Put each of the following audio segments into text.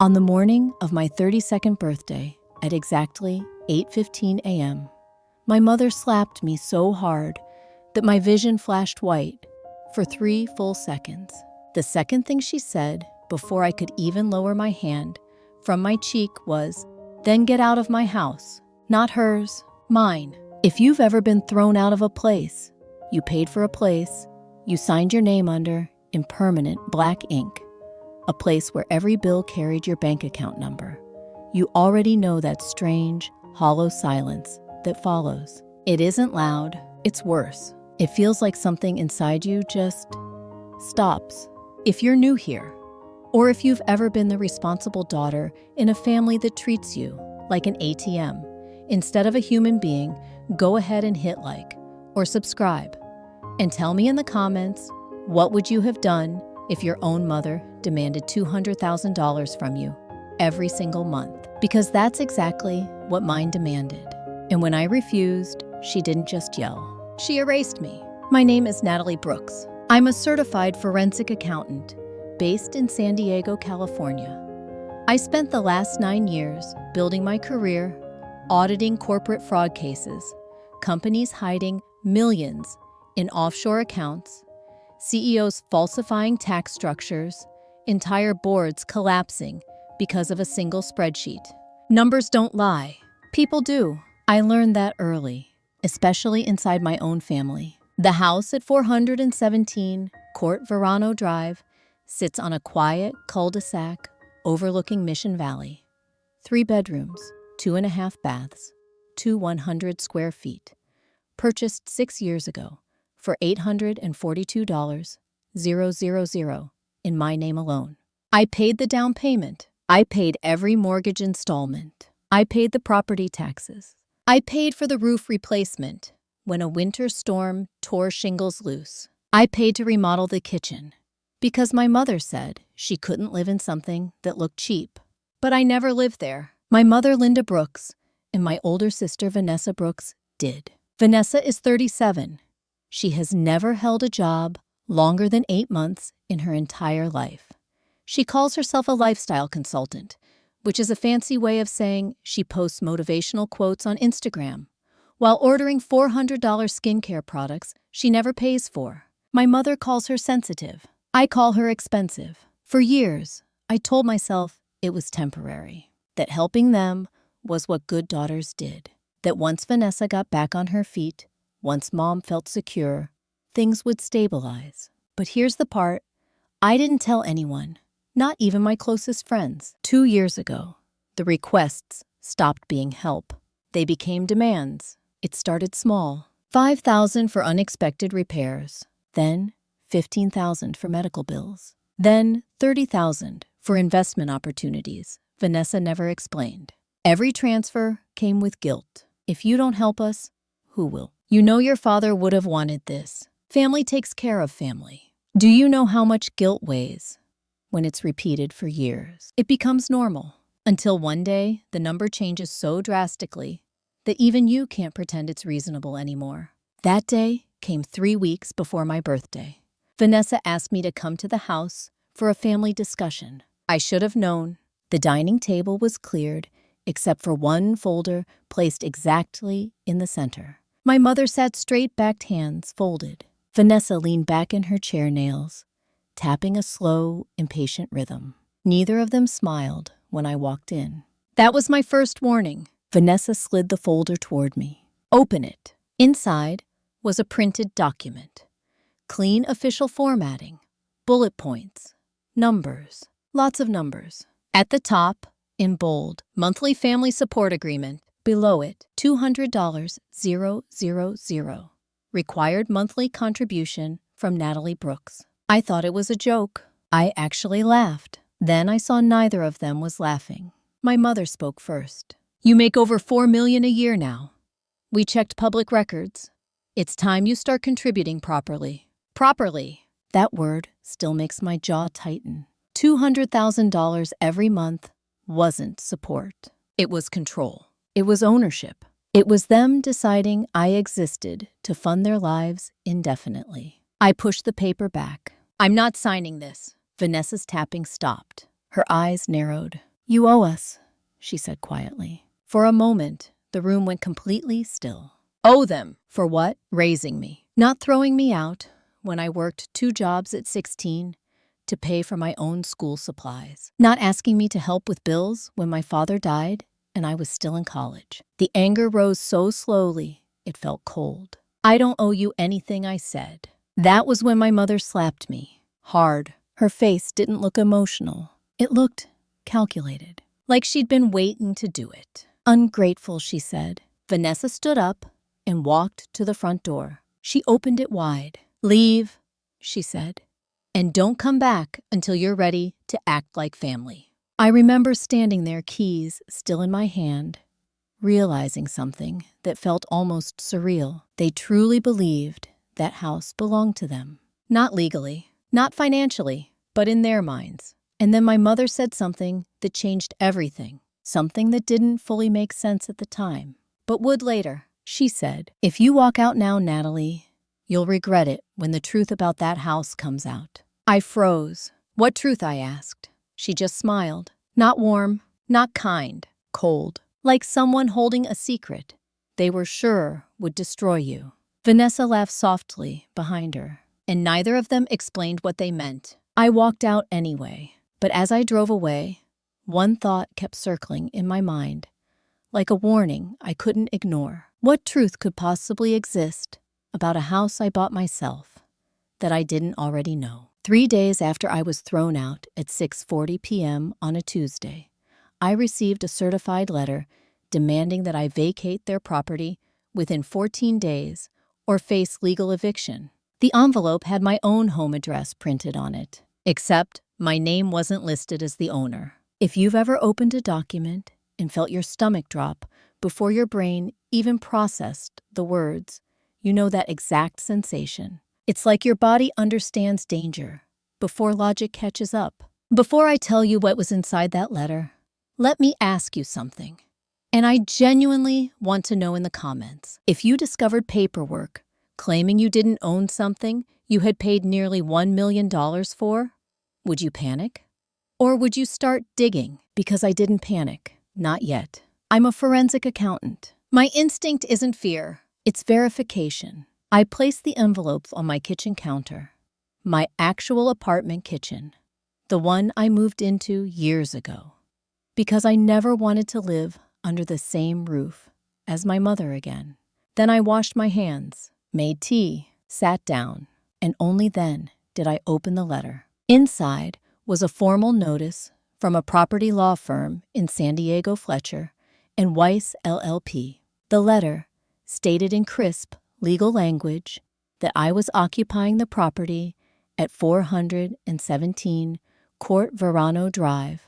On the morning of my 32nd birthday, at exactly 8:15 a.m., my mother slapped me so hard that my vision flashed white for 3 full seconds. The second thing she said, before I could even lower my hand from my cheek, was, "Then get out of my house." Not hers, mine. If you've ever been thrown out of a place, you paid for a place, you signed your name under in permanent black ink, a place where every bill carried your bank account number, you already know that strange, hollow silence that follows. It isn't loud, it's worse. It feels like something inside you just stops. If you're new here, or if you've ever been the responsible daughter in a family that treats you like an ATM, instead of a human being, go ahead and hit like or subscribe. And tell me in the comments, what would you have done if your own mother demanded $200,000 from you every single month? Because that's exactly what mine demanded. And when I refused, she didn't just yell. She erased me. My name is Natalie Brooks. I'm a certified forensic accountant based in San Diego, California. I spent the last 9 years building my career auditing corporate fraud cases, companies hiding millions in offshore accounts, CEOs falsifying tax structures, entire boards collapsing because of a single spreadsheet. Numbers don't lie. People do. I learned that early, especially inside my own family. The house at 417 Court Verano Drive sits on a quiet cul-de-sac overlooking Mission Valley. 3 bedrooms, 2.5 baths, 100 square feet. Purchased 6 years ago for $842,000 in my name alone. I paid the down payment. I paid every mortgage installment. I paid the property taxes. I paid for the roof replacement when a winter storm tore shingles loose. I paid to remodel the kitchen because my mother said she couldn't live in something that looked cheap. But I never lived there. My mother, Linda Brooks, and my older sister, Vanessa Brooks, did. Vanessa is 37. She has never held a job longer than 8 months in her entire life. She calls herself a lifestyle consultant, which is a fancy way of saying she posts motivational quotes on Instagram while ordering $400 skincare products she never pays for. My mother calls her sensitive. I call her expensive. For years, I told myself it was temporary, that helping them was what good daughters did, that once Vanessa got back on her feet, once Mom felt secure, things would stabilize. But here's the part I didn't tell anyone, not even my closest friends. 2 years ago, the requests stopped being help. They became demands. It started small. $5,000 for unexpected repairs, then $15,000 for medical bills, then $30,000 for investment opportunities Vanessa never explained. Every transfer came with guilt. If you don't help us, who will? You know your father would have wanted this. Family takes care of family. Do you know how much guilt weighs when it's repeated for years? It becomes normal until one day the number changes so drastically that even you can't pretend it's reasonable anymore. That day came 3 weeks before my birthday. Vanessa asked me to come to the house for a family discussion. I should have known. The dining table was cleared except for one folder placed exactly in the center. My mother sat straight-backed, hands folded. Vanessa leaned back in her chair, nails tapping a slow, impatient rhythm. Neither of them smiled when I walked in. That was my first warning. Vanessa slid the folder toward me. Open it. Inside was a printed document. Clean official formatting. Bullet points. Numbers. Lots of numbers. At the top, in bold, monthly family support agreement. Below it, $200,000. Required monthly contribution from Natalie Brooks. I thought it was a joke. I actually laughed. Then I saw neither of them was laughing. My mother spoke first. You make over $4 million a year now. We checked public records. It's time you start contributing properly. Properly. That word still makes my jaw tighten. $200,000 every month wasn't support. It was control. It was ownership. It was them deciding I existed to fund their lives indefinitely. I pushed the paper back. I'm not signing this. Vanessa's tapping stopped. Her eyes narrowed. "You owe us," she said quietly. For a moment, the room went completely still. Owe them? For what? Raising me. Not throwing me out when I worked 2 jobs at 16 to pay for my own school supplies. Not asking me to help with bills when my father died and I was still in college. The anger rose so slowly, it felt cold. "I don't owe you anything," I said. That was when my mother slapped me. Hard. Her face didn't look emotional. It looked calculated, like she'd been waiting to do it. "Ungrateful," she said. Vanessa stood up and walked to the front door. She opened it wide. "Leave," she said, "and don't come back until you're ready to act like family." I remember standing there, keys still in my hand, realizing something that felt almost surreal. They truly believed that house belonged to them. Not legally, not financially, but in their minds. And then my mother said something that changed everything. Something that didn't fully make sense at the time, but would later. She said, "If you walk out now, Natalie, you'll regret it when the truth about that house comes out." I froze. "What truth?" I asked. She just smiled. Not warm, not kind, cold. Like someone holding a secret they were sure would destroy you. Vanessa laughed softly behind her, and neither of them explained what they meant. I walked out anyway, but as I drove away, one thought kept circling in my mind, like a warning I couldn't ignore. What truth could possibly exist about a house I bought myself that I didn't already know? 3 days after I was thrown out at 6:40 p.m. on a Tuesday, I received a certified letter demanding that I vacate their property within 14 days or face legal eviction. The envelope had my own home address printed on it, except my name wasn't listed as the owner. If you've ever opened a document and felt your stomach drop before your brain even processed the words, you know that exact sensation. It's like your body understands danger before logic catches up. Before I tell you what was inside that letter, let me ask you something. And I genuinely want to know in the comments. If you discovered paperwork claiming you didn't own something you had paid nearly $1 million for, would you panic? Or would you start digging? Because I didn't panic. Not yet. I'm a forensic accountant. My instinct isn't fear, it's verification. I placed the envelopes on my kitchen counter. My actual apartment kitchen. The one I moved into years ago. Because I never wanted to live under the same roof as my mother again. Then I washed my hands, made tea, sat down, and only then did I open the letter. Inside was a formal notice from a property law firm in San Diego, Fletcher, and Weiss LLP. The letter stated in crisp legal language that I was occupying the property at 417 Court Verano Drive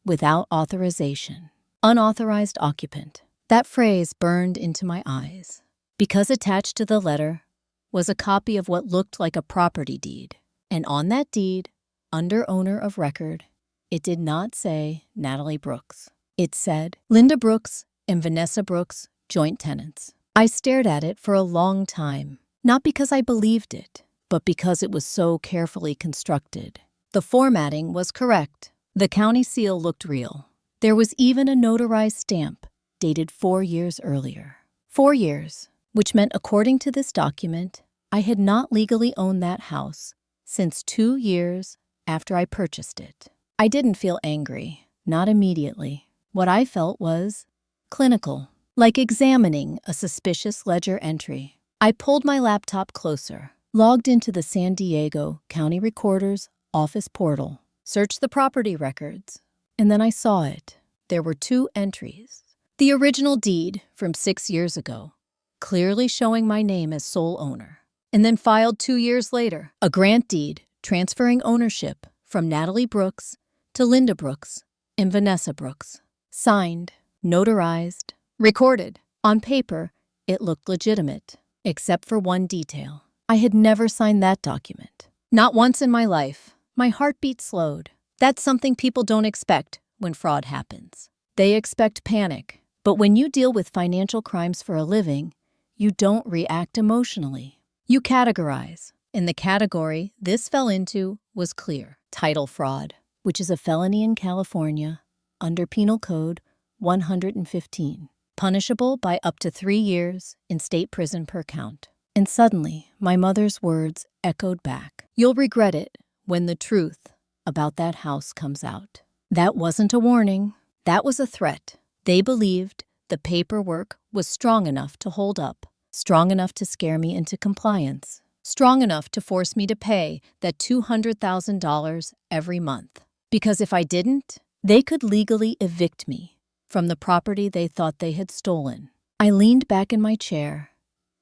without authorization. Unauthorized occupant. That phrase burned into my eyes, because attached to the letter was a copy of what looked like a property deed. And on that deed, under owner of record, it did not say Natalie Brooks. It said Linda Brooks and Vanessa Brooks, joint tenants. I stared at it for a long time, not because I believed it, but because it was so carefully constructed. The formatting was correct. The county seal looked real. There was even a notarized stamp dated 4 years earlier. 4 years, which meant according to this document, I had not legally owned that house since 2 years after I purchased it. I didn't feel angry, not immediately. What I felt was clinical, like examining a suspicious ledger entry. I pulled my laptop closer, logged into the San Diego County Recorder's office portal, searched the property records, and then I saw it. There were 2 entries. The original deed from 6 years ago, clearly showing my name as sole owner. And then filed 2 years later, a grant deed transferring ownership from Natalie Brooks to Linda Brooks and Vanessa Brooks. Signed, notarized, recorded. On paper, it looked legitimate, except for one detail. I had never signed that document. Not once in my life. My heartbeat slowed. That's something people don't expect when fraud happens. They expect panic. But when you deal with financial crimes for a living, you don't react emotionally. You categorize. And the category this fell into was clear. Title fraud, which is a felony in California under Penal Code 115, punishable by up to 3 years in state prison per count. And suddenly, my mother's words echoed back. You'll regret it when the truth about that house comes out. That wasn't a warning. That was a threat. They believed the paperwork was strong enough to hold up, strong enough to scare me into compliance, strong enough to force me to pay that $200,000 every month. Because if I didn't, they could legally evict me from the property they thought they had stolen. I leaned back in my chair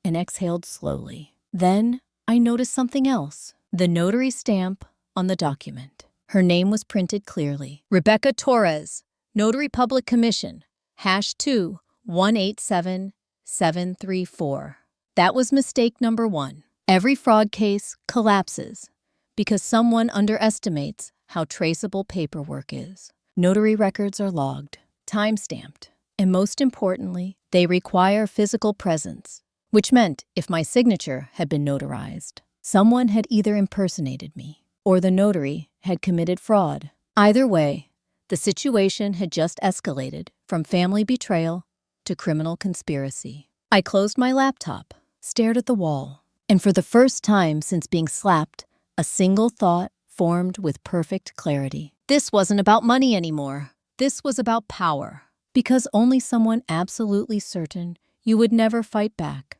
and exhaled slowly. Then I noticed something else. The notary stamp on the document. Her name was printed clearly. Rebecca Torres, Notary Public Commission, #2 187734. That was mistake number 1. Every fraud case collapses because someone underestimates how traceable paperwork is. Notary records are logged, time-stamped, and most importantly, they require physical presence, which meant if my signature had been notarized, someone had either impersonated me or the notary had committed fraud. Either way, the situation had just escalated from family betrayal to criminal conspiracy. I closed my laptop, stared at the wall, and for the first time since being slapped, a single thought formed with perfect clarity. This wasn't about money anymore. This was about power. Because only someone absolutely certain you would never fight back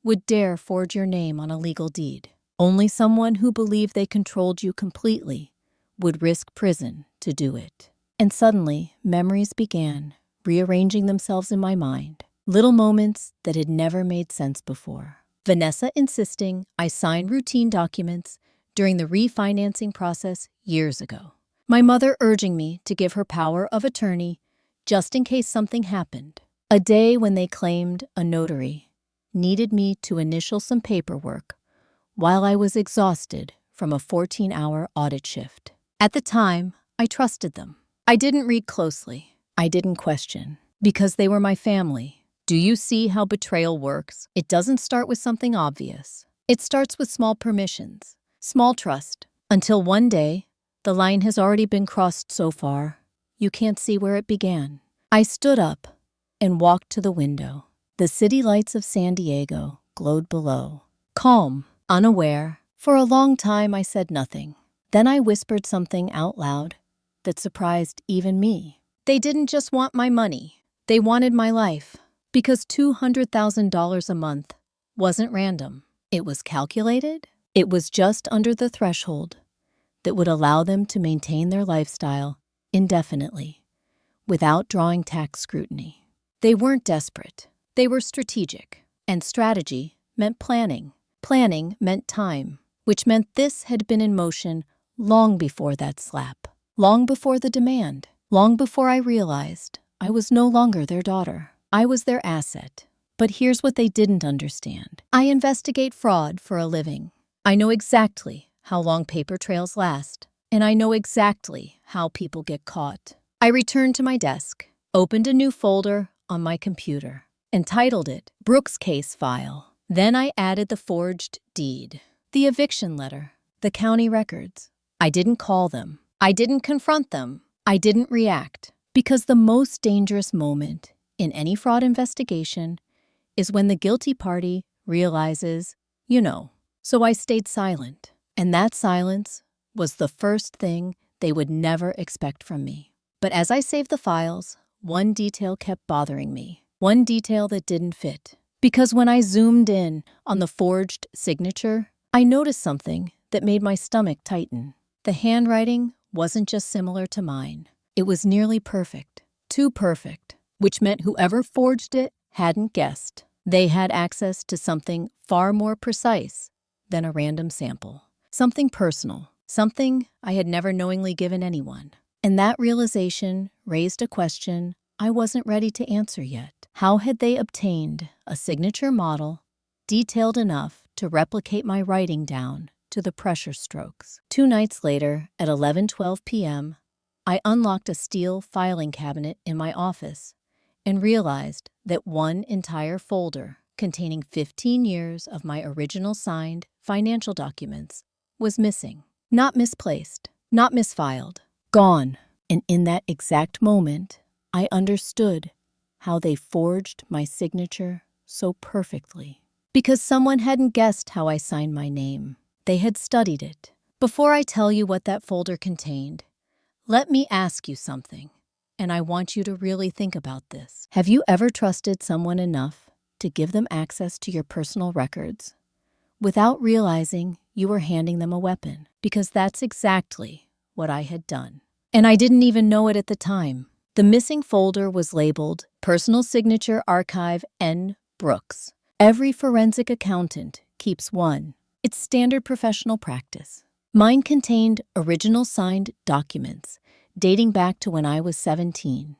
would dare forge your name on a legal deed. Only someone who believed they controlled you completely would risk prison to do it. And suddenly, memories began rearranging themselves in my mind. Little moments that had never made sense before. Vanessa insisting I sign routine documents during the refinancing process years ago. My mother urging me to give her power of attorney just in case something happened. A day when they claimed a notary needed me to initial some paperwork while I was exhausted from a 14-hour audit shift. At the time, I trusted them. I didn't read closely. I didn't question. Because they were my family. Do you see how betrayal works? It doesn't start with something obvious. It starts with small permissions, small trust, until one day, the line has already been crossed so far, you can't see where it began. I stood up and walked to the window. The city lights of San Diego glowed below. Calm, unaware, for a long time I said nothing. Then I whispered something out loud that surprised even me. They didn't just want my money. They wanted my life. Because $200,000 a month wasn't random. It was calculated. It was just under the threshold that would allow them to maintain their lifestyle indefinitely without drawing tax scrutiny. They weren't desperate. They were strategic. And strategy meant planning. Planning meant time, which meant this had been in motion long before that slap, long before the demand, long before I realized I was no longer their daughter. I was their asset. But here's what they didn't understand. I investigate fraud for a living. I know exactly how long paper trails last, and I know exactly how people get caught. I returned to my desk, opened a new folder on my computer, and titled it Brooks Case File. Then I added the forged deed, the eviction letter, the county records. I didn't call them. I didn't confront them. I didn't react. Because the most dangerous moment in any fraud investigation is when the guilty party realizes, So I stayed silent. And that silence was the first thing they would never expect from me. But as I saved the files, one detail kept bothering me. One detail that didn't fit. Because when I zoomed in on the forged signature, I noticed something that made my stomach tighten. The handwriting wasn't just similar to mine. It was nearly perfect. Too perfect. Which meant whoever forged it hadn't guessed. They had access to something far more precise than a random sample. Something personal. Something I had never knowingly given anyone. And that realization raised a question I wasn't ready to answer yet. How had they obtained a signature model detailed enough to replicate my writing down to the pressure strokes? 2 nights later, at 11:12 p.m., I unlocked a steel filing cabinet in my office and realized that one entire folder containing 15 years of my original signed financial documents was missing. Not misplaced, not misfiled, gone. And in that exact moment, I understood how they forged my signature so perfectly. Because someone hadn't guessed how I signed my name. They had studied it. Before I tell you what that folder contained, let me ask you something, and I want you to really think about this. Have you ever trusted someone enough to give them access to your personal records without realizing you were handing them a weapon? Because that's exactly what I had done. And I didn't even know it at the time. The missing folder was labeled Personal Signature Archive N. Brooks. Every forensic accountant keeps one. It's standard professional practice. Mine contained original signed documents dating back to when I was 17,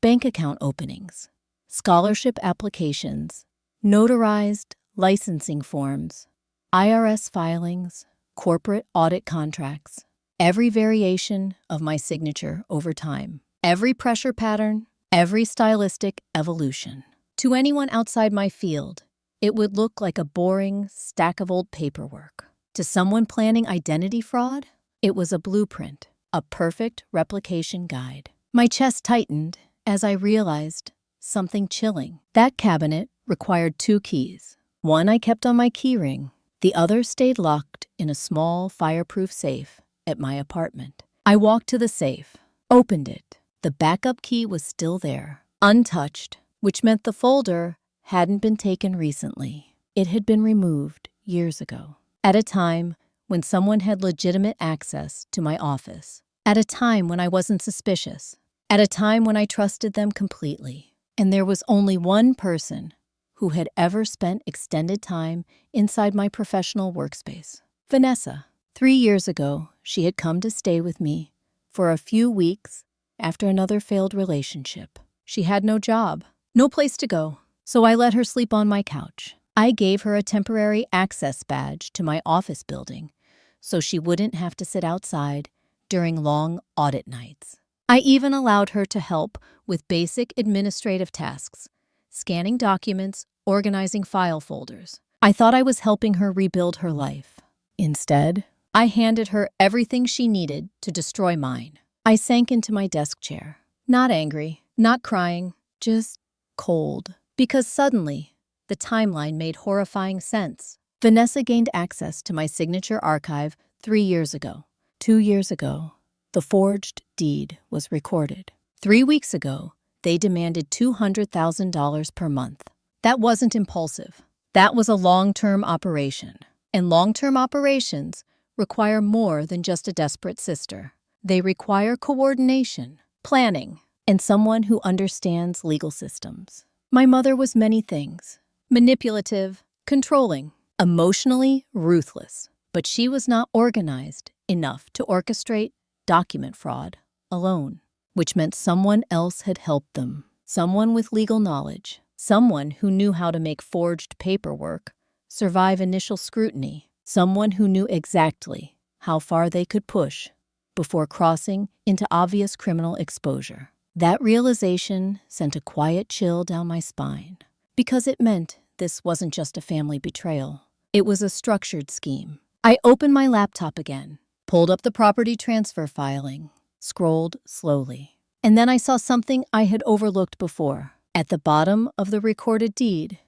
bank account openings, scholarship applications, notarized licensing forms, IRS filings, corporate audit contracts, every variation of my signature over time, every pressure pattern, every stylistic evolution. To anyone outside my field, it would look like a boring stack of old paperwork. To someone planning identity fraud, it was a blueprint, a perfect replication guide. My chest tightened as I realized something chilling. That cabinet required 2 keys. One I kept on my keyring. The other stayed locked in a small fireproof safe at my apartment. I walked to the safe, opened it. The backup key was still there, untouched, which meant the folder hadn't been taken recently. It had been removed years ago. At a time when someone had legitimate access to my office. At a time when I wasn't suspicious. At a time when I trusted them completely. And there was only one person who had ever spent extended time inside my professional workspace. Vanessa. 3 years ago, she had come to stay with me for a few weeks after another failed relationship. She had no job, no place to go, so I let her sleep on my couch. I gave her a temporary access badge to my office building so she wouldn't have to sit outside during long audit nights. I even allowed her to help with basic administrative tasks, scanning documents, organizing file folders. I thought I was helping her rebuild her life. Instead, I handed her everything she needed to destroy mine. I sank into my desk chair, not angry, not crying, just cold. Because suddenly, the timeline made horrifying sense. Vanessa gained access to my signature archive 3 years ago. 2 years ago, the forged deed was recorded. 3 weeks ago, they demanded $200,000 per month. That wasn't impulsive. That was a long-term operation. And long-term operations require more than just a desperate sister. They require coordination, planning, and someone who understands legal systems. My mother was many things. Manipulative, controlling, emotionally ruthless. But she was not organized enough to orchestrate document fraud alone, which meant someone else had helped them. Someone with legal knowledge. Someone who knew how to make forged paperwork survive initial scrutiny. Someone who knew exactly how far they could push before crossing into obvious criminal exposure. That realization sent a quiet chill down my spine, because it meant this wasn't just a family betrayal. It was a structured scheme. I opened my laptop again, pulled up the property transfer filing, scrolled slowly. And then I saw something I had overlooked before. At the bottom of the recorded deed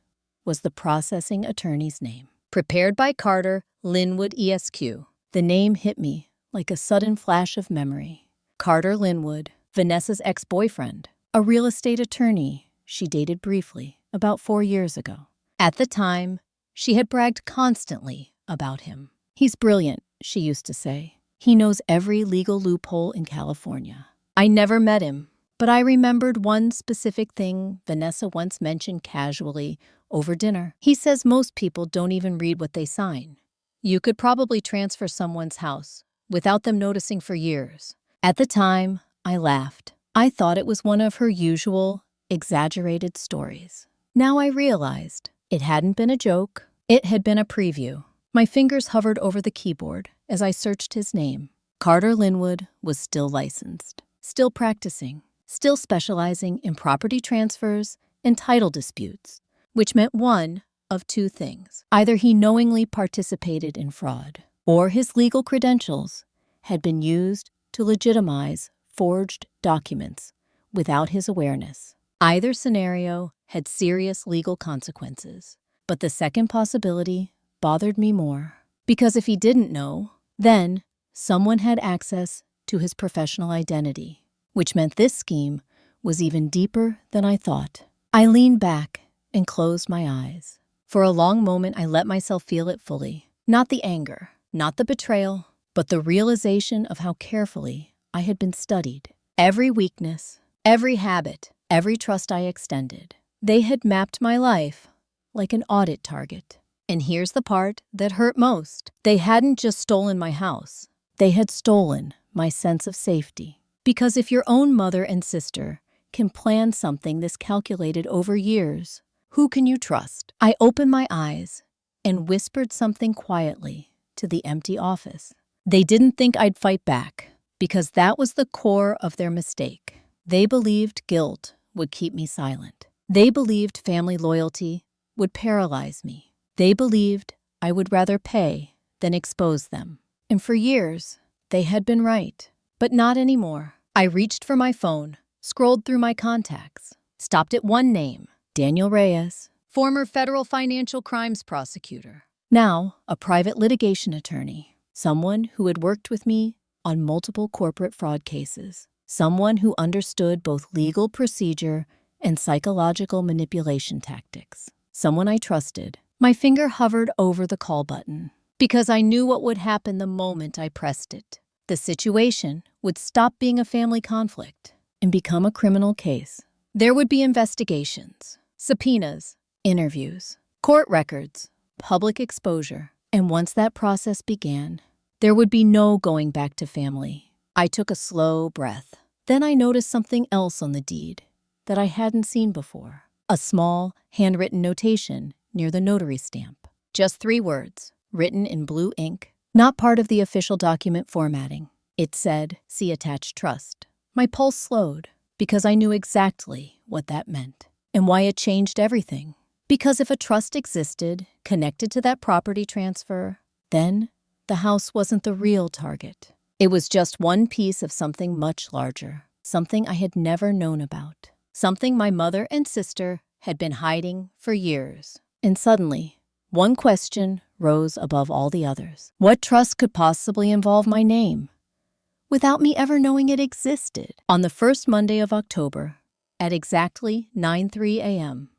was the processing attorney's name. Prepared by Carter Linwood ESQ. The name hit me like a sudden flash of memory. Carter Linwood, Vanessa's ex-boyfriend, a real estate attorney she dated briefly about 4 years ago. At the time, she had bragged constantly about him. He's brilliant, she used to say. He knows every legal loophole in California. I never met him, but I remembered one specific thing Vanessa once mentioned casually over dinner. He says most people don't even read what they sign. You could probably transfer someone's house without them noticing for years. At the time, I laughed. I thought it was one of her usual, exaggerated stories. Now I realized it hadn't been a joke. It had been a preview. My fingers hovered over the keyboard as I searched his name. Carter Linwood was still licensed, still practicing, still specializing in property transfers and title disputes, which meant one of 2 things. Either he knowingly participated in fraud, or his legal credentials had been used to legitimize forged documents without his awareness. Either scenario had serious legal consequences, but the second possibility bothered me more. Because if he didn't know, then someone had access to his professional identity, which meant this scheme was even deeper than I thought. I leaned back and closed my eyes. For a long moment, I let myself feel it fully. Not the anger, not the betrayal, but the realization of how carefully I had been studied. Every weakness, every habit, every trust I extended. They had mapped my life like an audit target. And here's the part that hurt most. They hadn't just stolen my house. They had stolen my sense of safety. Because if your own mother and sister can plan something this calculated over years, who can you trust? I opened my eyes and whispered something quietly to the empty office. They didn't think I'd fight back, because that was the core of their mistake. They believed guilt would keep me silent. They believed family loyalty would paralyze me. They believed I would rather pay than expose them. And for years, they had been right. But not anymore. I reached for my phone, scrolled through my contacts, stopped at one name, Daniel Reyes, former federal financial crimes prosecutor, now a private litigation attorney, someone who had worked with me on multiple corporate fraud cases, someone who understood both legal procedure and psychological manipulation tactics, someone I trusted. My finger hovered over the call button because I knew what would happen the moment I pressed it. The situation would stop being a family conflict and become a criminal case. There would be investigations, subpoenas, interviews, court records, public exposure. And once that process began, there would be no going back to family. I took a slow breath. Then I noticed something else on the deed that I hadn't seen before. A small, handwritten notation near the notary stamp. Just 3 words, written in blue ink, not part of the official document formatting. It said, "See attached trust." My pulse slowed because I knew exactly what that meant and why it changed everything. Because if a trust existed connected to that property transfer, then the house wasn't the real target. It was just one piece of something much larger, something I had never known about, something my mother and sister had been hiding for years. And suddenly, one question rose above all the others. What trust could possibly involve my name without me ever knowing it existed? On the first Monday of October, at exactly 9:03 a.m.,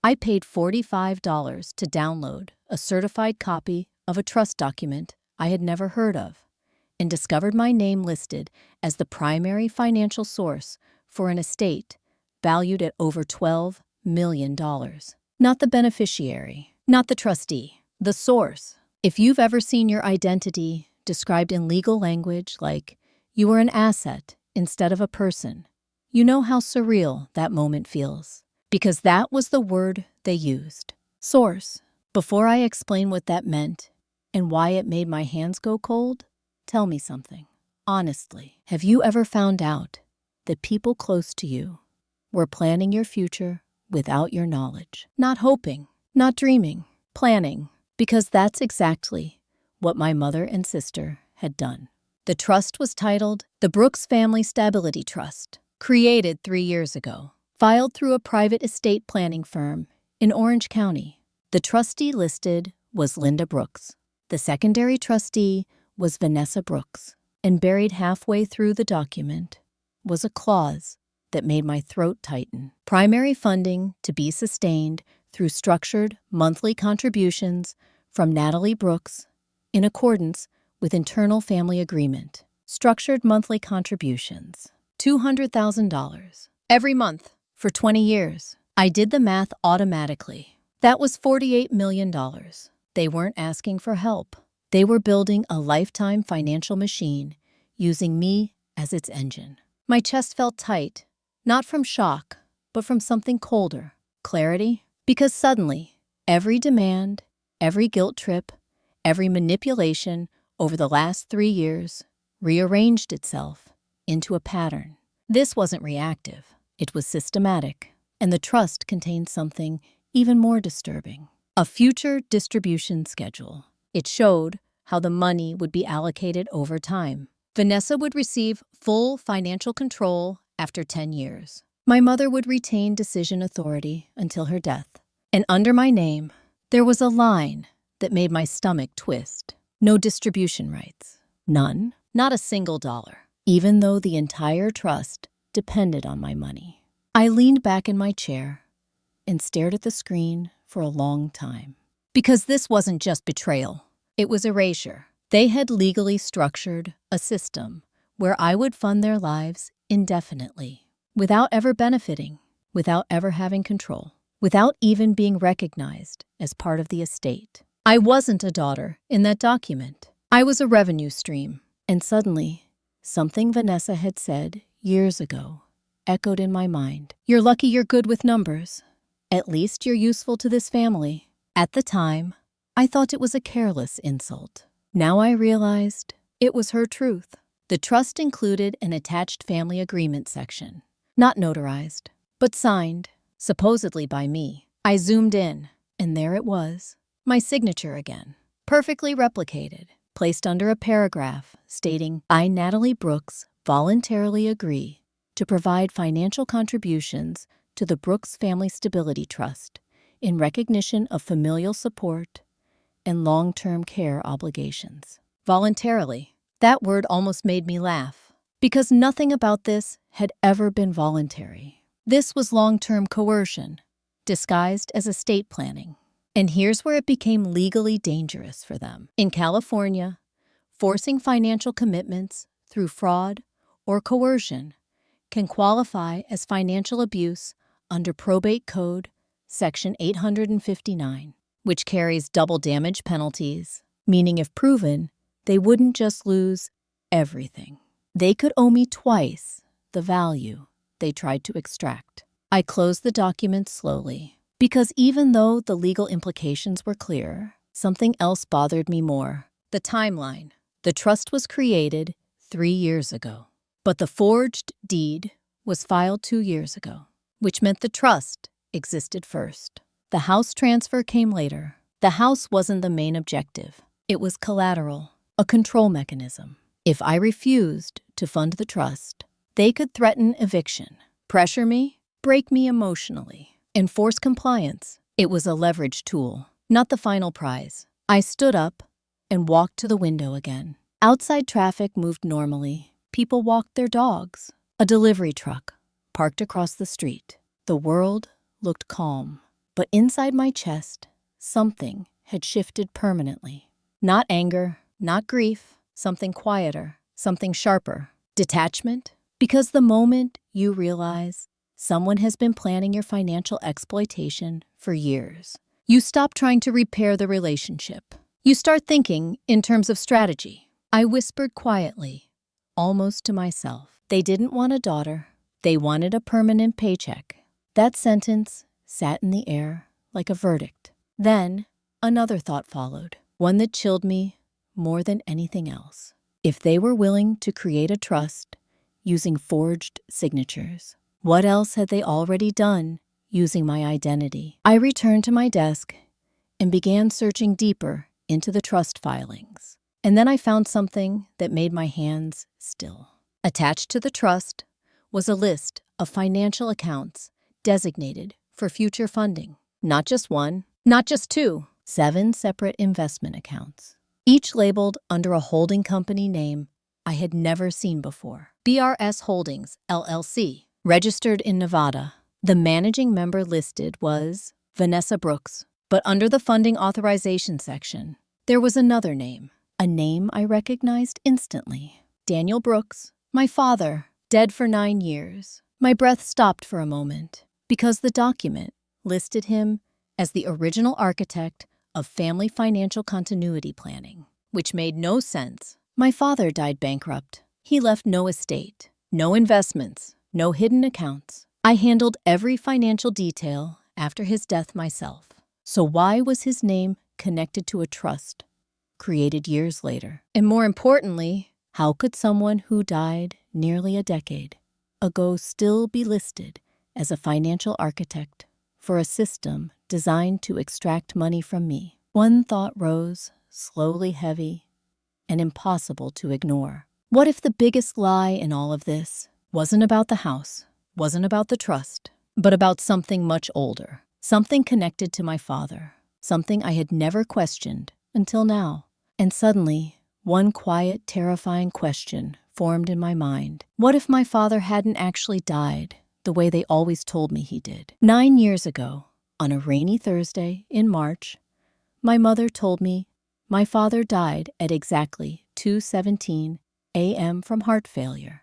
I paid $45 to download a certified copy of a trust document I had never heard of, and discovered my name listed as the primary financial source for an estate valued at over $12 million. Not the beneficiary, not the trustee, the source. If you've ever seen your identity described in legal language like you are an asset instead of a person, you know how surreal that moment feels. Because that was the word they used. Source. Before I explain what that meant and why it made my hands go cold, tell me something. Honestly, have you ever found out that people close to you were planning your future without your knowledge? Not hoping, not dreaming, planning. Because that's exactly what my mother and sister had done. The trust was titled the Brooks Family Stability Trust, created 3 years ago. Filed through a private estate planning firm in Orange County. The trustee listed was Linda Brooks. The secondary trustee was Vanessa Brooks. And buried halfway through the document was a clause that made my throat tighten. Primary funding to be sustained through structured monthly contributions from Natalie Brooks in accordance with internal family agreement. Structured monthly contributions. $200,000 every month. For 20 years, I did the math automatically. That was $48 million. They weren't asking for help. They were building a lifetime financial machine using me as its engine. My chest felt tight, not from shock, but from something colder. Clarity. Because suddenly, every demand, every guilt trip, every manipulation over the last 3 years rearranged itself into a pattern. This wasn't reactive. It was systematic, and the trust contained something even more disturbing. A future distribution schedule. It showed how the money would be allocated over time. Vanessa would receive full financial control after 10 years. My mother would retain decision authority until her death. And under my name, there was a line that made my stomach twist. No distribution rights. None. Not a single dollar. Even though the entire trust depended on my money. I leaned back in my chair and stared at the screen for a long time. Because this wasn't just betrayal. It was erasure. They had legally structured a system where I would fund their lives indefinitely, without ever benefiting, without ever having control, without even being recognized as part of the estate. I wasn't a daughter in that document. I was a revenue stream. And suddenly, something Vanessa had said years ago echoed in my mind. You're lucky you're good with numbers. At least you're useful to this family. At the time, I thought it was a careless insult. Now I realized it was her truth. The trust included an attached family agreement section, not notarized, but signed, supposedly by me. I zoomed in, and there it was, my signature again, perfectly replicated, placed under a paragraph stating, I, Natalie Brooks, voluntarily agree to provide financial contributions to the Brooks Family Stability Trust in recognition of familial support and long-term care obligations. Voluntarily. That word almost made me laugh, because nothing about this had ever been voluntary. This was long-term coercion, disguised as estate planning. And here's where it became legally dangerous for them. In California, forcing financial commitments through fraud or coercion can qualify as financial abuse under Probate Code Section 859, which carries double damage penalties, meaning if proven, they wouldn't just lose everything. They could owe me twice the value they tried to extract. I closed the document slowly, because even though the legal implications were clear, something else bothered me more. The timeline. The trust was created 3 years ago, but the forged deed was filed 2 years ago, which meant the trust existed first. The house transfer came later. The house wasn't the main objective. It was collateral, a control mechanism. If I refused to fund the trust, they could threaten eviction, pressure me, break me emotionally, enforce compliance. It was a leverage tool, not the final prize. I stood up and walked to the window again. Outside traffic moved normally. People walked their dogs. A delivery truck parked across the street. The world looked calm, but inside my chest, something had shifted permanently. Not anger, not grief, something quieter, something sharper. Detachment. Because the moment you realize someone has been planning your financial exploitation for years, you stop trying to repair the relationship. You start thinking in terms of strategy. I whispered quietly, almost to myself. They didn't want a daughter. They wanted a permanent paycheck. That sentence sat in the air like a verdict. Then another thought followed, one that chilled me more than anything else. If they were willing to create a trust using forged signatures, what else had they already done using my identity? I returned to my desk and began searching deeper into the trust filings. And then I found something that made my hands still. Attached to the trust was a list of financial accounts designated for future funding. Not just one, not just two, 7 separate investment accounts, each labeled under a holding company name I had never seen before. BRS Holdings, LLC, registered in Nevada. The managing member listed was Vanessa Brooks, but under the funding authorization section, there was another name, a name I recognized instantly. Daniel Brooks, my father, dead for 9 years. My breath stopped for a moment because the document listed him as the original architect of family financial continuity planning, which made no sense. My father died bankrupt. He left no estate, no investments, no hidden accounts. I handled every financial detail after his death myself. So why was his name connected to a trust created years later? And more importantly, how could someone who died nearly a decade ago still be listed as a financial architect for a system designed to extract money from me? One thought rose, slowly heavy and impossible to ignore. What if the biggest lie in all of this wasn't about the house, wasn't about the trust, but about something much older, something connected to my father, something I had never questioned until now? And suddenly, one quiet, terrifying question formed in my mind. What if my father hadn't actually died the way they always told me he did? 9 years ago, on a rainy Thursday in March, my mother told me my father died at exactly 2:17 a.m. from heart failure,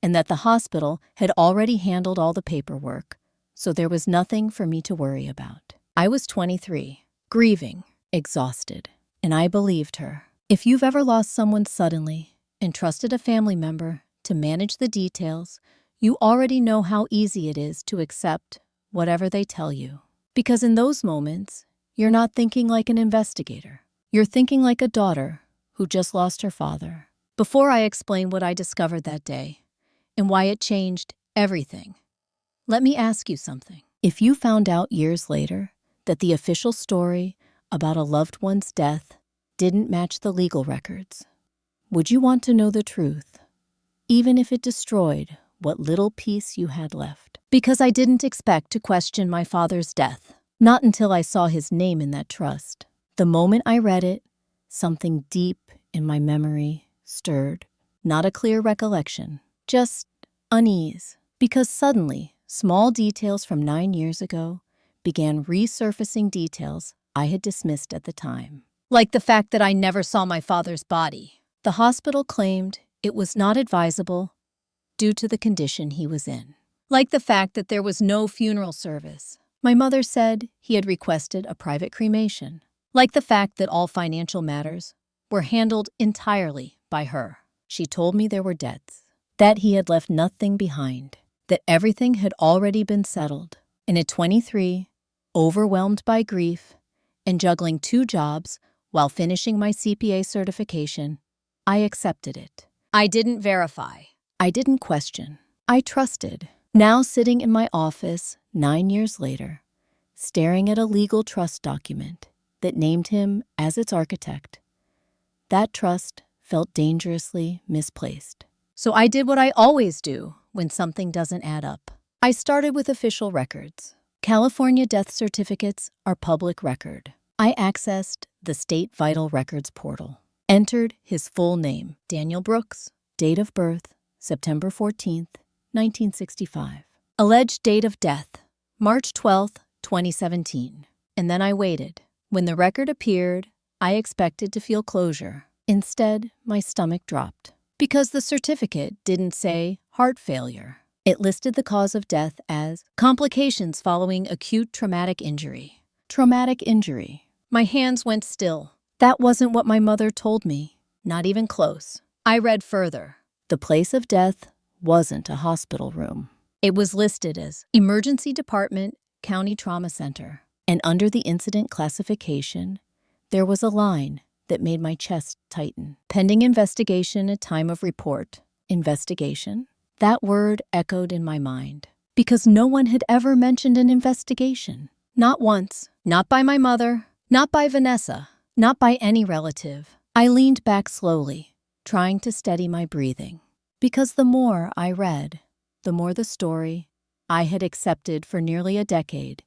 and that the hospital had already handled all the paperwork, so there was nothing for me to worry about. I was 23, grieving, exhausted, and I believed her. If you've ever lost someone suddenly and trusted a family member to manage the details, you already know how easy it is to accept whatever they tell you. Because in those moments, you're not thinking like an investigator. You're thinking like a daughter who just lost her father. Before I explain what I discovered that day and why it changed everything, let me ask you something. If you found out years later that the official story about a loved one's death didn't match the legal records, would you want to know the truth, even if it destroyed what little peace you had left? Because I didn't expect to question my father's death, not until I saw his name in that trust. The moment I read it, something deep in my memory stirred. Not a clear recollection, just unease. Because suddenly, small details from 9 years ago began resurfacing details I had dismissed at the time. Like the fact that I never saw my father's body. The hospital claimed it was not advisable due to the condition he was in. Like the fact that there was no funeral service. My mother said he had requested a private cremation. Like the fact that all financial matters were handled entirely by her. She told me there were debts, that he had left nothing behind, that everything had already been settled. And at 23, overwhelmed by grief and juggling 2 jobs while finishing my CPA certification, I accepted it. I didn't verify. I didn't question. I trusted. Now sitting in my office 9 years later, staring at a legal trust document that named him as its architect, that trust felt dangerously misplaced. So I did what I always do when something doesn't add up. I started with official records. California death certificates are public record. I accessed the state vital records portal, entered his full name, Daniel Brooks, date of birth, September 14th, 1965. Alleged date of death, March 12th, 2017. And then I waited. When the record appeared, I expected to feel closure. Instead, my stomach dropped. Because the certificate didn't say heart failure. It listed the cause of death as complications following acute traumatic injury. Traumatic injury. My hands went still. That wasn't what my mother told me. Not even close. I read further. The place of death wasn't a hospital room. It was listed as Emergency Department, County Trauma Center. And under the incident classification, there was a line that made my chest tighten. Pending investigation at time of report. Investigation? That word echoed in my mind. Because no one had ever mentioned an investigation. Not once. Not by my mother. Not by Vanessa. Not by any relative. I leaned back slowly, trying to steady my breathing. Because the more I read, the more the story I had accepted for nearly a decade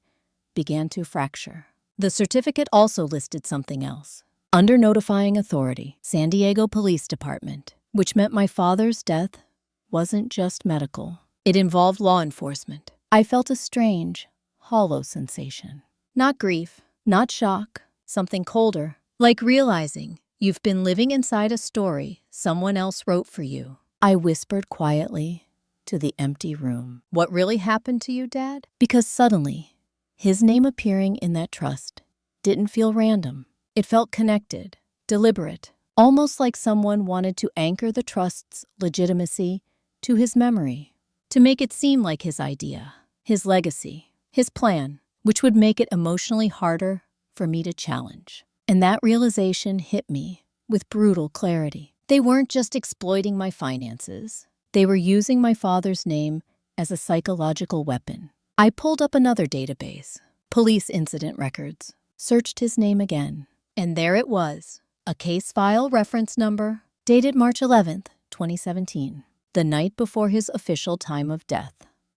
began to fracture. The certificate also listed something else. Under notifying authority, San Diego Police Department, which meant my father's death wasn't just medical. It involved law enforcement. I felt a strange, hollow sensation. Not grief, not shock, something colder, like realizing you've been living inside a story someone else wrote for you. I whispered quietly to the empty room. What really happened to you, Dad? Because suddenly, his name appearing in that trust didn't feel random. It felt connected, deliberate, almost like someone wanted to anchor the trust's legitimacy to his memory, to make it seem like his idea, his legacy, his plan, which would make it emotionally harder for me to challenge. And that realization hit me with brutal clarity. They weren't just exploiting my finances. They were using my father's name as a psychological weapon. I pulled up another database, police incident records, searched his name again, and there it was, a case file reference number, dated March 11th, 2017, the night before his official time of death.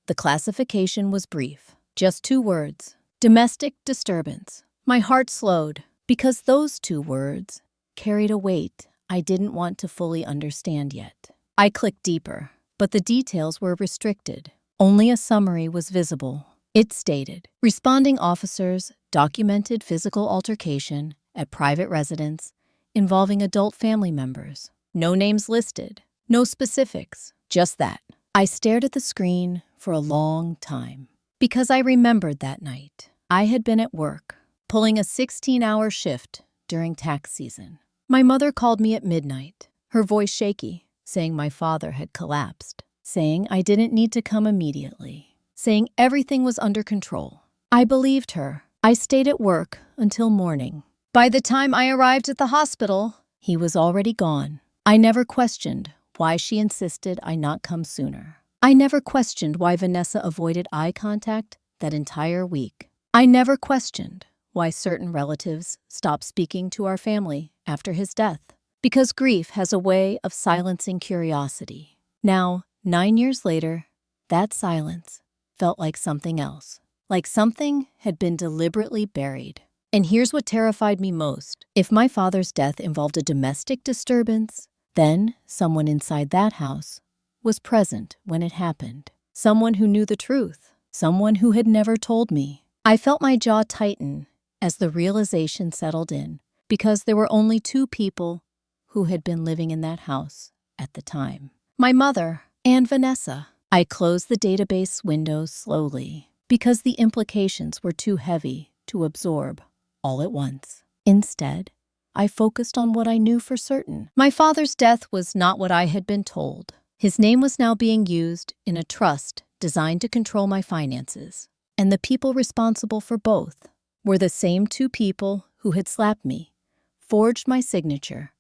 The classification was brief, just 2 words: domestic disturbance. My heart slowed because those 2 words carried a weight I didn't want to fully understand yet. I clicked deeper, but the details were restricted. Only a summary was visible. It stated, responding officers documented physical altercation at private residence involving adult family members. No names listed, no specifics, just that. I stared at the screen for a long time because I remembered that night. I had been at work, pulling a 16-hour shift during tax season. My mother called me at midnight, her voice shaky, saying my father had collapsed, saying I didn't need to come immediately, saying everything was under control. I believed her. I stayed at work until morning. By the time I arrived at the hospital, he was already gone. I never questioned why she insisted I not come sooner. I never questioned why Vanessa avoided eye contact that entire week. I never questioned why certain relatives stopped speaking to our family after his death, because grief has a way of silencing curiosity. Now, 9 years later, that silence felt like something else, like something had been deliberately buried. And here's what terrified me most. If my father's death involved a domestic disturbance, then someone inside that house was present when it happened. Someone who knew the truth. Someone who had never told me. I felt my jaw tighten as the realization settled in, because there were only 2 people who had been living in that house at the time. My mother and Vanessa. I closed the database window slowly because the implications were too heavy to absorb all at once. Instead, I focused on what I knew for certain. My father's death was not what I had been told. His name was now being used in a trust designed to control my finances, and the people responsible for both were the same 2 people who had slapped me, forged my signature,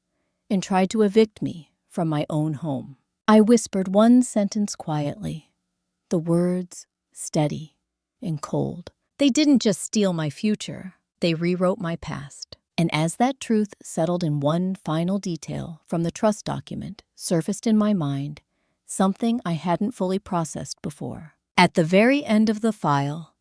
and tried to evict me from my own home. I whispered one sentence quietly, the words steady and cold. They didn't just steal my future, they rewrote my past. And as that truth settled in one final detail from the trust document surfaced in my mind, something I hadn't fully processed before. At the very end of the file,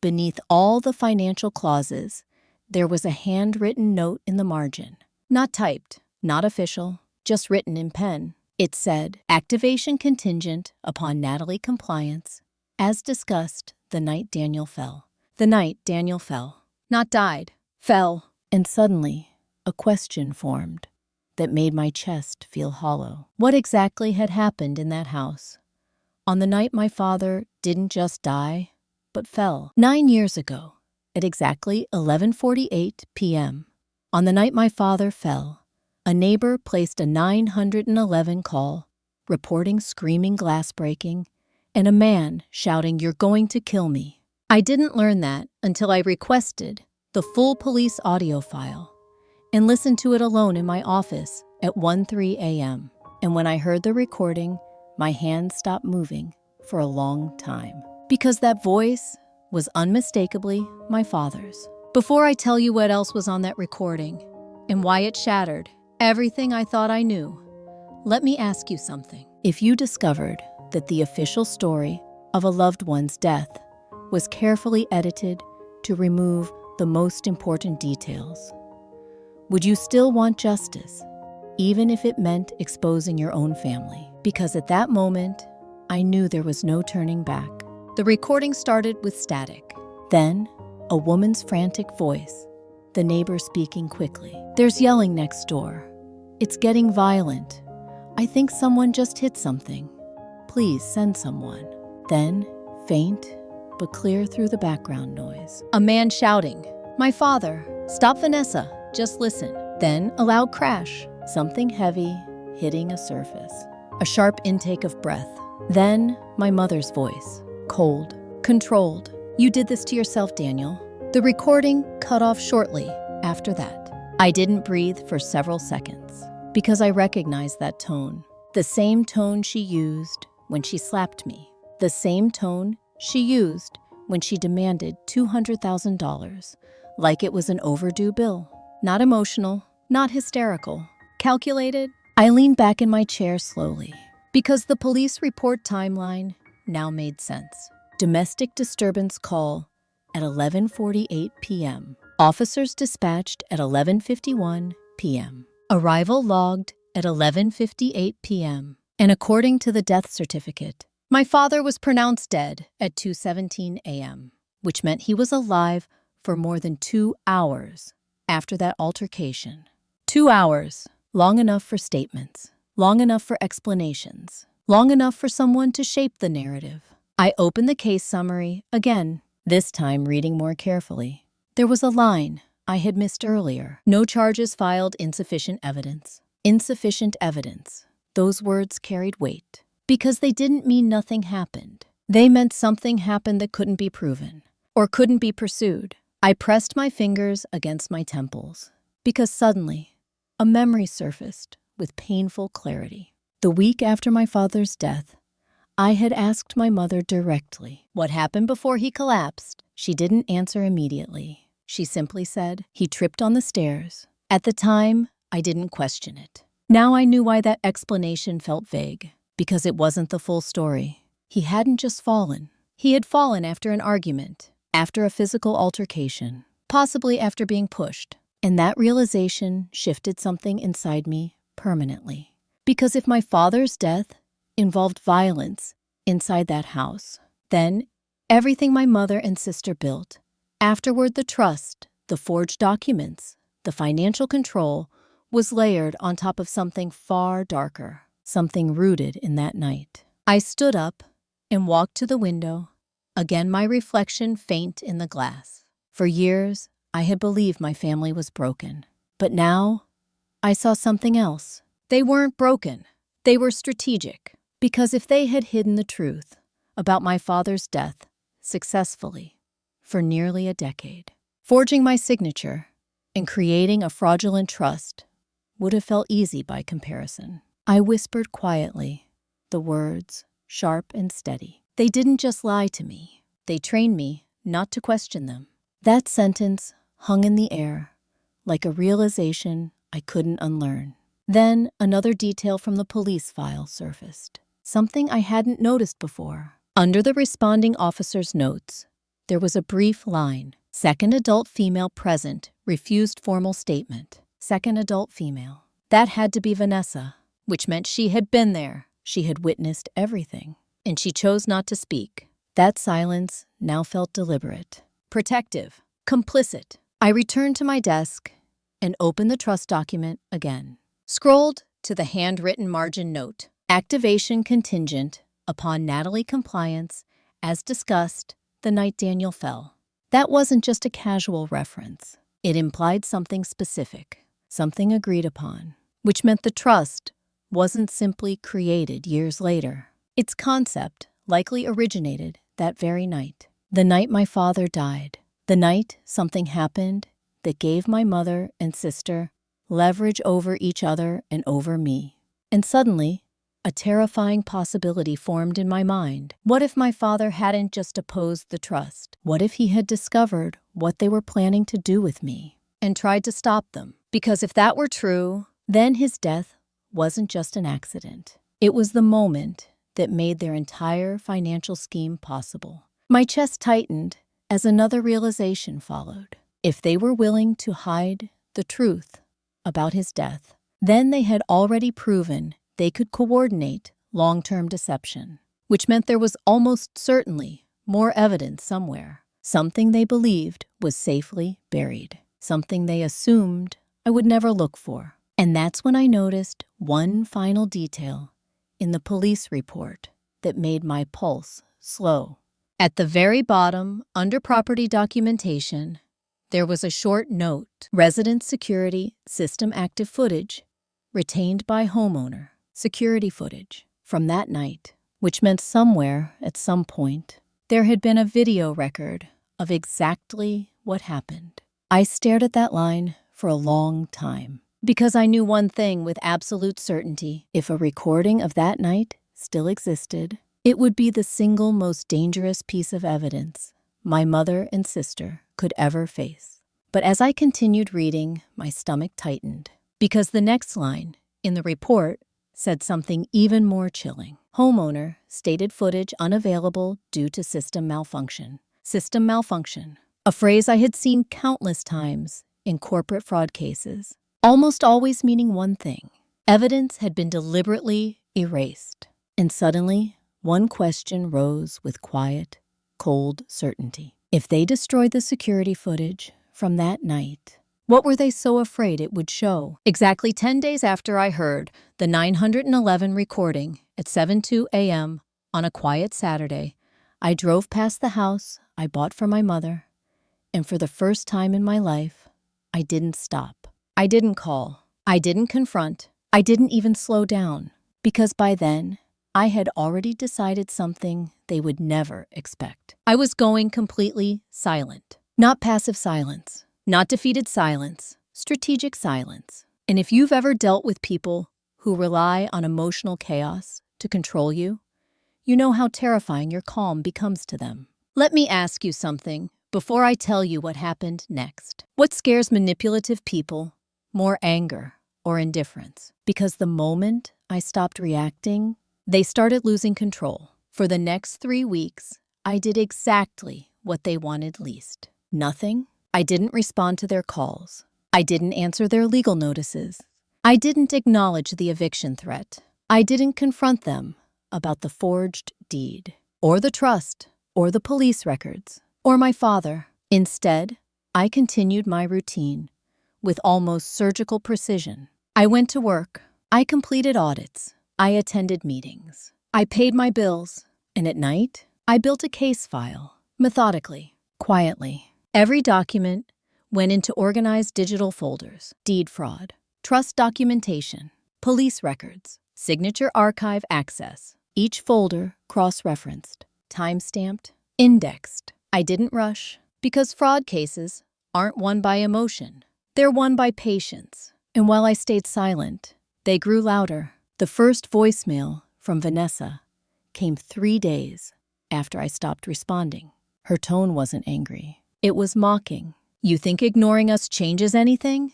beneath all the financial clauses, there was a handwritten note in the margin. Not typed, not official, just written in pen. It said, activation contingent upon Natalie compliance, as discussed the night Daniel fell. The night Daniel fell. Not died, fell. And suddenly, a question formed that made my chest feel hollow. What exactly had happened in that house on the night my father didn't just die, but fell? 9 years ago, at exactly 11:48 p.m., on the night my father fell, a neighbor placed a 911 call reporting screaming glass breaking and a man shouting, "You're going to kill me." I didn't learn that until I requested the full police audio file and listened to it alone in my office at 1:03 a.m. And when I heard the recording, my hands stopped moving for a long time, because that voice was unmistakably my father's. Before I tell you what else was on that recording and why it shattered everything I thought I knew, let me ask you something. If you discovered that the official story of a loved one's death was carefully edited to remove the most important details, would you still want justice, even if it meant exposing your own family? Because at that moment, I knew there was no turning back. The recording started with static. Then, a woman's frantic voice, the neighbor speaking quickly. "There's yelling next door. It's getting violent. I think someone just hit something. Please send someone." Then, faint but clear through the background noise, a man shouting, "My father, stop Vanessa, just listen." Then a loud crash, something heavy hitting a surface, a sharp intake of breath. Then my mother's voice, cold, controlled. "You did this to yourself, Daniel." The recording cut off shortly after that. I didn't breathe for several seconds because I recognized that tone, the same tone she used when she slapped me, the same tone she used when she demanded $200,000, like it was an overdue bill. Not emotional, not hysterical, calculated I leaned back in my chair slowly, because the police report timeline now made sense. Domestic disturbance call at 11:48 p.m. Officers dispatched at 11:51 p.m. Arrival logged at 11:58 p.m. And according to the death certificate, my father was pronounced dead at 2:17 a.m., which meant he was alive for more than 2 hours after that altercation. 2 hours, long enough for statements, long enough for explanations, long enough for someone to shape the narrative. I opened the case summary again, this time reading more carefully. There was a line I had missed earlier. No charges filed, insufficient evidence. Insufficient evidence. Those words carried weight because they didn't mean nothing happened. They meant something happened that couldn't be proven or couldn't be pursued. I pressed my fingers against my temples because suddenly a memory surfaced with painful clarity. The week after my father's death, I had asked my mother directly what happened before he collapsed. She didn't answer immediately. She simply said, "He tripped on the stairs." At the time, I didn't question it. Now I knew why that explanation felt vague, because it wasn't the full story. He hadn't just fallen. He had fallen after an argument, after a physical altercation, possibly after being pushed. And that realization shifted something inside me permanently. Because if my father's death involved violence inside that house, then everything my mother and sister built, afterward the trust, the forged documents, the financial control, was layered on top of something far darker, something rooted in that night. I stood up and walked to the window, again my reflection faint in the glass. For years, I had believed my family was broken, but now I saw something else. They weren't broken, they were strategic. Because if they had hidden the truth about my father's death successfully for nearly a decade, forging my signature and creating a fraudulent trust would have felt easy by comparison. I whispered quietly, the words sharp and steady. They didn't just lie to me. They trained me not to question them. That sentence hung in the air like a realization I couldn't unlearn. Then another detail from the police file surfaced. Something I hadn't noticed before. Under the responding officer's notes, there was a brief line. Second adult female present, refused formal statement. Second adult female. That had to be Vanessa, which meant she had been there. She had witnessed everything, and she chose not to speak. That silence now felt deliberate, protective, complicit. I returned to my desk and opened the trust document again. Scrolled to the handwritten margin note. Activation contingent upon Natalie compliance, as discussed the night Daniel fell. That wasn't just a casual reference. It implied something specific, something agreed upon, which meant the trust wasn't simply created years later. Its concept likely originated that very night. The night my father died. The night something happened that gave my mother and sister leverage over each other and over me. And suddenly, a terrifying possibility formed in my mind. What if my father hadn't just opposed the trust? What if he had discovered what they were planning to do with me and tried to stop them? Because if that were true, then his death wasn't just an accident. It was the moment that made their entire financial scheme possible. My chest tightened as another realization followed. If they were willing to hide the truth about his death, then they had already proven they could coordinate long-term deception, which meant there was almost certainly more evidence somewhere, something they believed was safely buried, something they assumed I would never look for. And that's when I noticed one final detail in the police report that made my pulse slow. At the very bottom, under property documentation, there was a short note, resident security system active footage, retained by homeowner. Security footage from that night, which meant somewhere at some point, there had been a video record of exactly what happened. I stared at that line for a long time because I knew one thing with absolute certainty. If a recording of that night still existed, it would be the single most dangerous piece of evidence my mother and sister could ever face. But as I continued reading, my stomach tightened because the next line in the report said something even more chilling. Homeowner, stated footage unavailable due to system malfunction. System malfunction, a phrase I had seen countless times in corporate fraud cases, almost always meaning one thing. Evidence had been deliberately erased. And suddenly, one question rose with quiet, cold certainty. If they destroyed the security footage from that night, what were they so afraid it would show? Exactly 10 days after I heard the 911 recording at 7:02 a.m. on a quiet Saturday, I drove past the house I bought for my mother, and for the first time in my life, I didn't stop. I didn't call. I didn't confront. I didn't even slow down, because by then, I had already decided something they would never expect. I was going completely silent. Not passive silence. Not defeated silence, strategic silence. And if you've ever dealt with people who rely on emotional chaos to control you, you know how terrifying your calm becomes to them. Let me ask you something before I tell you what happened next. What scares manipulative people more, anger or indifference? Because the moment I stopped reacting, they started losing control. For the next 3 weeks, I did exactly what they wanted least. Nothing. I didn't respond to their calls. I didn't answer their legal notices. I didn't acknowledge the eviction threat. I didn't confront them about the forged deed, or the trust, or the police records, or my father. Instead, I continued my routine with almost surgical precision. I went to work. I completed audits. I attended meetings. I paid my bills. And at night, I built a case file, methodically, quietly. Every document went into organized digital folders: deed fraud, trust documentation, police records, signature archive access. Each folder cross-referenced, time-stamped, indexed. I didn't rush, because fraud cases aren't won by emotion. They're won by patience. And while I stayed silent, they grew louder. The first voicemail from Vanessa came 3 days after I stopped responding. Her tone wasn't angry. It was mocking. You think ignoring us changes anything?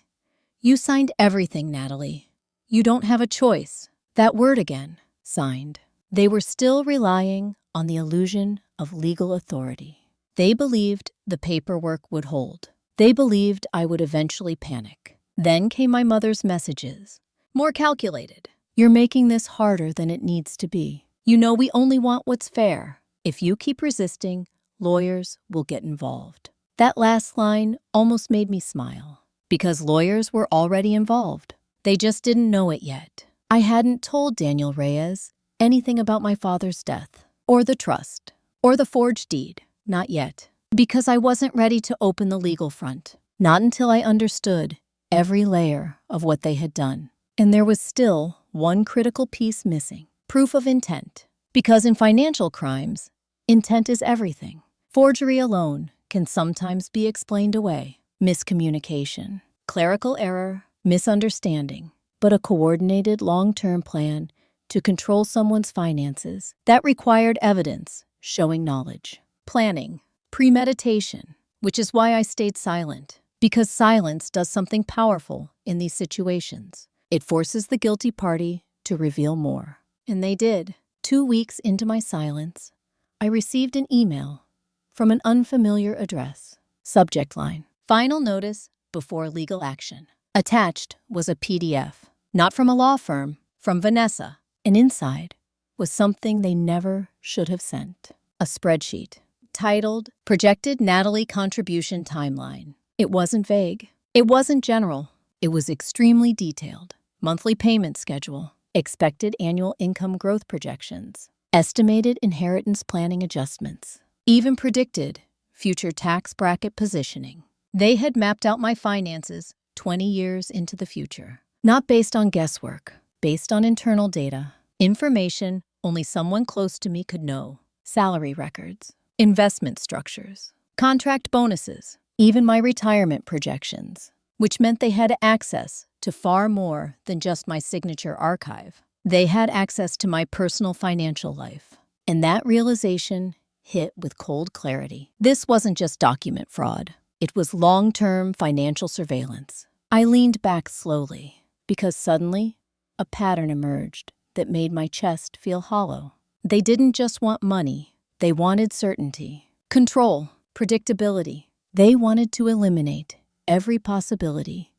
You signed everything, Natalie. You don't have a choice. That word again. Signed. They were still relying on the illusion of legal authority. They believed the paperwork would hold. They believed I would eventually panic. Then came my mother's messages. More calculated. You're making this harder than it needs to be. You know we only want what's fair. If you keep resisting, lawyers will get involved. That last line almost made me smile, because lawyers were already involved. They just didn't know it yet. I hadn't told Daniel Reyes anything about my father's death, or the trust, or the forged deed. Not yet, because I wasn't ready to open the legal front. Not until I understood every layer of what they had done. And there was still one critical piece missing: proof of intent. Because in financial crimes, intent is everything. Forgery alone can sometimes be explained away. Miscommunication, clerical error, misunderstanding. But a coordinated long-term plan to control someone's finances, that required evidence showing knowledge, planning, premeditation, which is why I stayed silent. Because silence does something powerful in these situations. It forces the guilty party to reveal more. And they did. 2 weeks into my silence, I received an email from an unfamiliar address. Subject line: final notice before legal action. Attached was a PDF, not from a law firm, from Vanessa. And inside was something they never should have sent. A spreadsheet titled Projected Natalie Contribution Timeline. It wasn't vague. It wasn't general. It was extremely detailed. Monthly payment schedule, expected annual income growth projections, estimated inheritance planning adjustments, even predicted future tax bracket positioning. They had mapped out my finances 20 years into the future. Not based on guesswork, based on internal data, information only someone close to me could know. Salary records, investment structures, contract bonuses, even my retirement projections, which meant they had access to far more than just my signature archive. They had access to my personal financial life. And that realization hit with cold clarity. This wasn't just document fraud. It was long-term financial surveillance. I leaned back slowly, because suddenly, a pattern emerged that made my chest feel hollow. They didn't just want money, they wanted certainty, control, predictability. They wanted to eliminate every possibility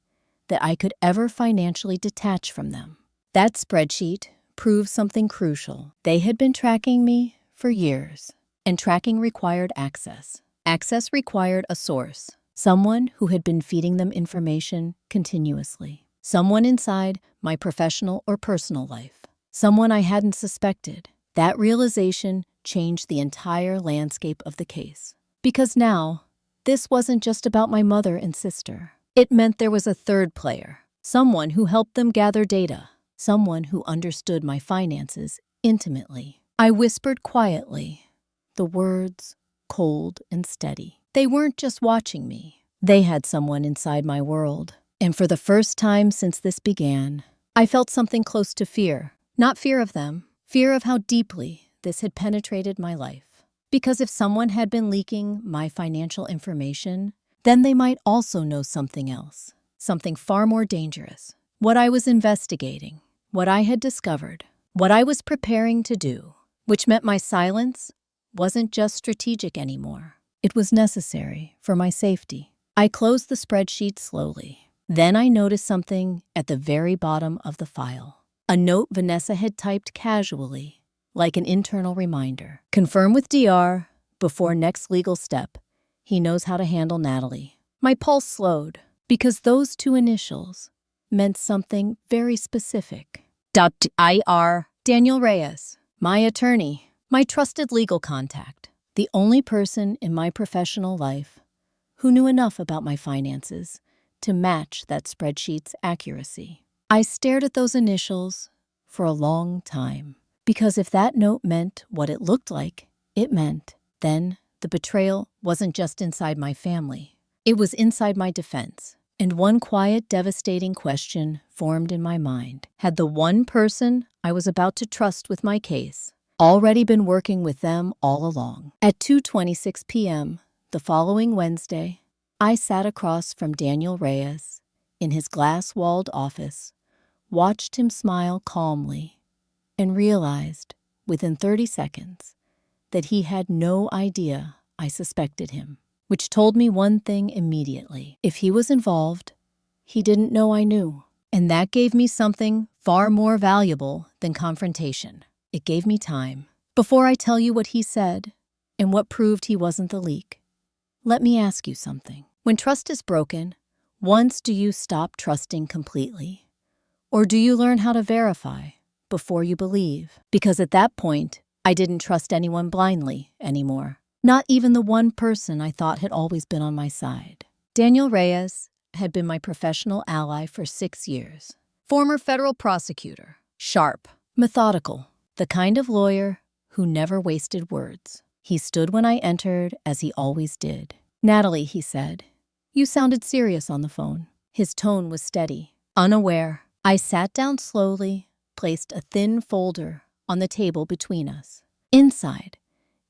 that I could ever financially detach from them. That spreadsheet proved something crucial. They had been tracking me for years, and tracking required access. Access required a source, someone who had been feeding them information continuously, someone inside my professional or personal life, someone I hadn't suspected. That realization changed the entire landscape of the case. Because now, this wasn't just about my mother and sister. It meant there was a third player, someone who helped them gather data, someone who understood my finances intimately. I whispered quietly, the words cold and steady. They weren't just watching me. They had someone inside my world. And for the first time since this began, I felt something close to fear. Not fear of them, fear of how deeply this had penetrated my life. Because if someone had been leaking my financial information, then they might also know something else, something far more dangerous. What I was investigating, what I had discovered, what I was preparing to do, which meant my silence wasn't just strategic anymore. It was necessary for my safety. I closed the spreadsheet slowly. Then I noticed something at the very bottom of the file. A note Vanessa had typed casually, like an internal reminder. Confirm with DR before next legal step. He knows how to handle Natalie. My pulse slowed because those two initials meant something very specific. .ir Daniel Reyes, my attorney, my trusted legal contact, the only person in my professional life who knew enough about my finances to match that spreadsheet's accuracy. I stared at those initials for a long time, because if that note meant what it looked like, it meant, then the betrayal wasn't just inside my family. It was inside my defense. And one quiet, devastating question formed in my mind. Had the one person I was about to trust with my case already been working with them all along? At 2:26 p.m. the following Wednesday, I sat across from Daniel Reyes in his glass-walled office, watched him smile calmly, and realized within 30 seconds that he had no idea I suspected him. Which told me one thing immediately. If he was involved, he didn't know I knew. And that gave me something far more valuable than confrontation. It gave me time. Before I tell you what he said and what proved he wasn't the leak, let me ask you something. When trust is broken, once do you stop trusting completely? Or do you learn how to verify before you believe? Because at that point, I didn't trust anyone blindly anymore. Not even the one person I thought had always been on my side. Daniel Reyes had been my professional ally for 6 years. Former federal prosecutor, sharp, methodical, the kind of lawyer who never wasted words. He stood when I entered, as he always did. Natalie, he said, you sounded serious on the phone. His tone was steady, unaware. I sat down slowly, placed a thin folder on the table between us. Inside,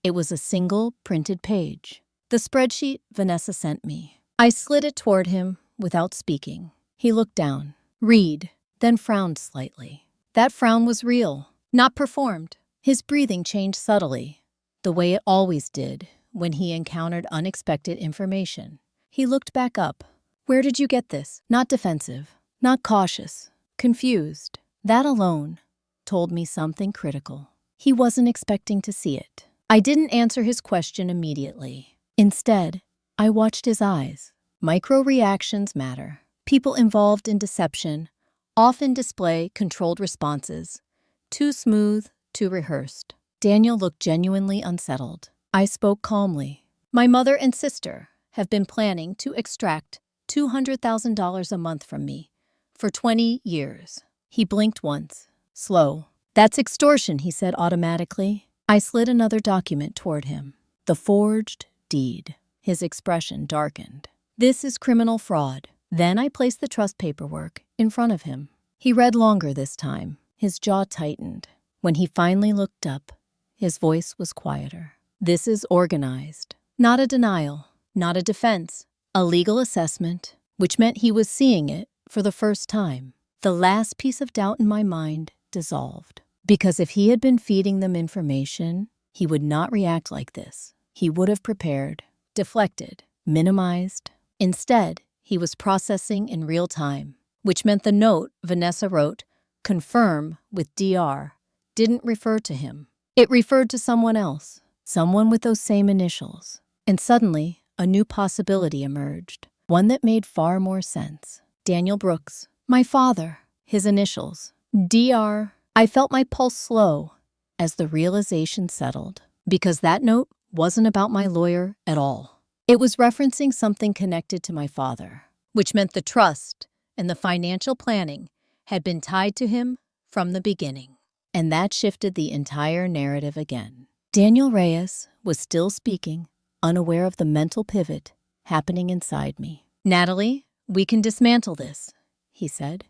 it was a single printed page. The spreadsheet Vanessa sent me. I slid it toward him without speaking. He looked down, read, then frowned slightly. That frown was real, not performed. His breathing changed subtly, the way it always did when he encountered unexpected information. He looked back up. Where did you get this? Not defensive, not cautious, confused. That alone told me something critical. He wasn't expecting to see it. I didn't answer his question immediately. Instead, I watched his eyes. Micro-reactions matter. People involved in deception often display controlled responses, too smooth, too rehearsed. Daniel looked genuinely unsettled. I spoke calmly. My mother and sister have been planning to extract $200,000 a month from me for 20 years. He blinked once, slow. That's extortion, he said automatically. I slid another document toward him. The forged deed. His expression darkened. This is criminal fraud. Then I placed the trust paperwork in front of him. He read longer this time. His jaw tightened. When he finally looked up, his voice was quieter. This is organized. Not a denial, not a defense. A legal assessment, which meant he was seeing it for the first time. The last piece of doubt in my mind dissolved. Because if he had been feeding them information, he would not react like this. He would have prepared, deflected, minimized. Instead, he was processing in real time, which meant the note Vanessa wrote, "Confirm with DR," didn't refer to him. It referred to someone else, someone with those same initials. And suddenly, a new possibility emerged, one that made far more sense. Daniel Brooks, my father, his initials, DR. I felt my pulse slow as the realization settled, because that note wasn't about my lawyer at all. It was referencing something connected to my father, which meant the trust and the financial planning had been tied to him from the beginning. And that shifted the entire narrative again. Daniel Reyes was still speaking, unaware of the mental pivot happening inside me. "Natalie, we can dismantle this," he said.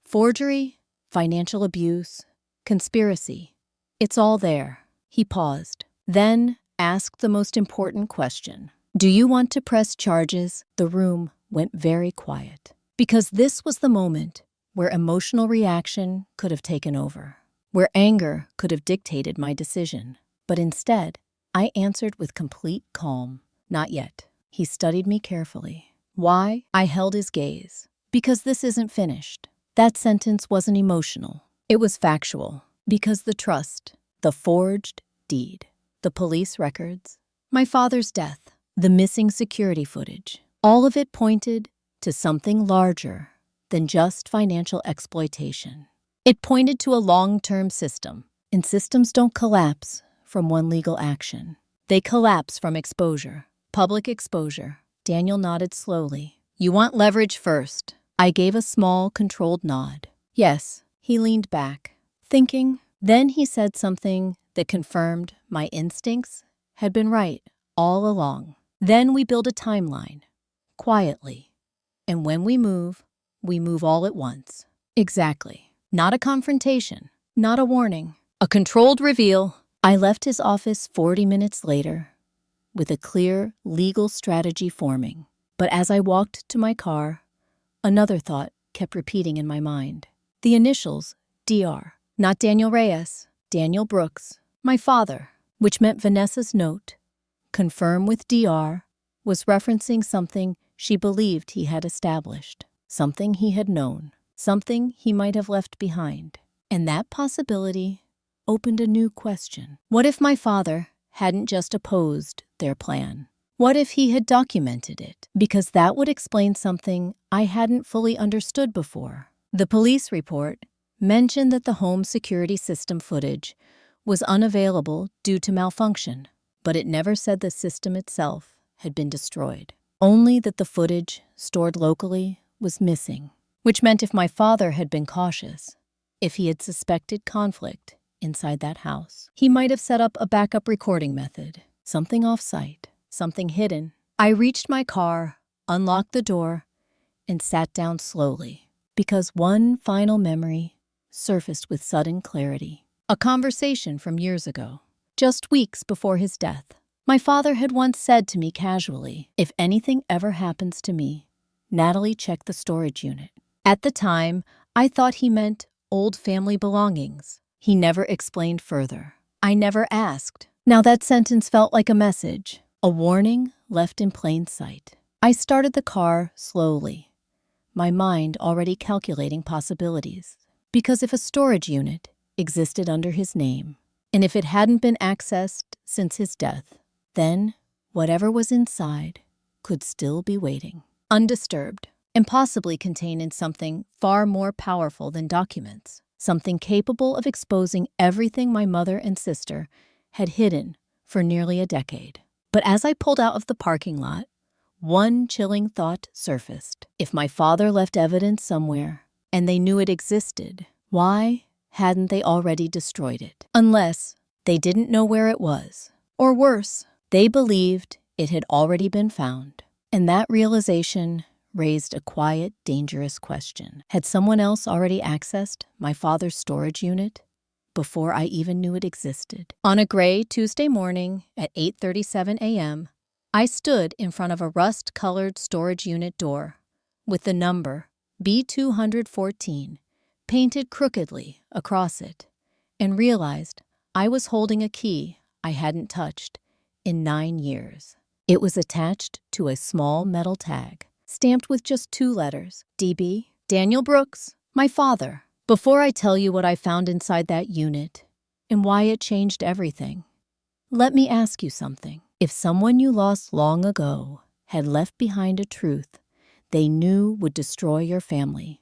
"Forgery, financial abuse, conspiracy. It's all there." He paused, then asked the most important question. "Do you want to press charges?" The room went very quiet, because this was the moment where emotional reaction could have taken over, where anger could have dictated my decision. But instead, I answered with complete calm. "Not yet." He studied me carefully. Why? I held his gaze. Because this isn't finished. That sentence wasn't emotional. It was factual. Because the trust, the forged deed, the police records, my father's death, the missing security footage, all of it pointed to something larger than just financial exploitation. It pointed to a long-term system, and systems don't collapse from one legal action. They collapse from exposure, public exposure. Daniel nodded slowly. "You want leverage first." I gave a small, controlled nod. "Yes." He leaned back, thinking. Then he said something that confirmed my instincts had been right all along. "Then we build a timeline, quietly. And when we move all at once." Exactly. Not a confrontation, not a warning, a controlled reveal. I left his office 40 minutes later with a clear legal strategy forming. But as I walked to my car, another thought kept repeating in my mind. The initials, DR, not Daniel Reyes, Daniel Brooks, my father, which meant Vanessa's note, "Confirm with DR," was referencing something she believed he had established, something he had known, something he might have left behind. And that possibility opened a new question. What if my father hadn't just opposed their plan? What if he had documented it? Because that would explain something I hadn't fully understood before. The police report mentioned that the home security system footage was unavailable due to malfunction, but it never said the system itself had been destroyed. Only that the footage stored locally was missing, which meant if my father had been cautious, if he had suspected conflict inside that house, he might have set up a backup recording method, something off-site, something hidden. I reached my car, unlocked the door, and sat down slowly, because one final memory surfaced with sudden clarity. A conversation from years ago, just weeks before his death. My father had once said to me casually, "If anything ever happens to me, Natalie, check the storage unit." At the time, I thought he meant old family belongings. He never explained further. I never asked. Now that sentence felt like a message, a warning left in plain sight. I started the car slowly, my mind already calculating possibilities. Because if a storage unit existed under his name, and if it hadn't been accessed since his death, then whatever was inside could still be waiting, undisturbed, and possibly contained in something far more powerful than documents, something capable of exposing everything my mother and sister had hidden for nearly a decade. But as I pulled out of the parking lot, one chilling thought surfaced. If my father left evidence somewhere, and they knew it existed, why hadn't they already destroyed it? Unless they didn't know where it was. Or worse, they believed it had already been found. And that realization raised a quiet, dangerous question. Had someone else already accessed my father's storage unit before I even knew it existed? On a gray Tuesday morning at 8:37 a.m., I stood in front of a rust-colored storage unit door with the number B214 painted crookedly across it, and realized I was holding a key I hadn't touched in 9 years. It was attached to a small metal tag, stamped with just 2 letters, DB, Daniel Brooks, my father. Before I tell you what I found inside that unit and why it changed everything, let me ask you something. If someone you lost long ago had left behind a truth they knew would destroy your family,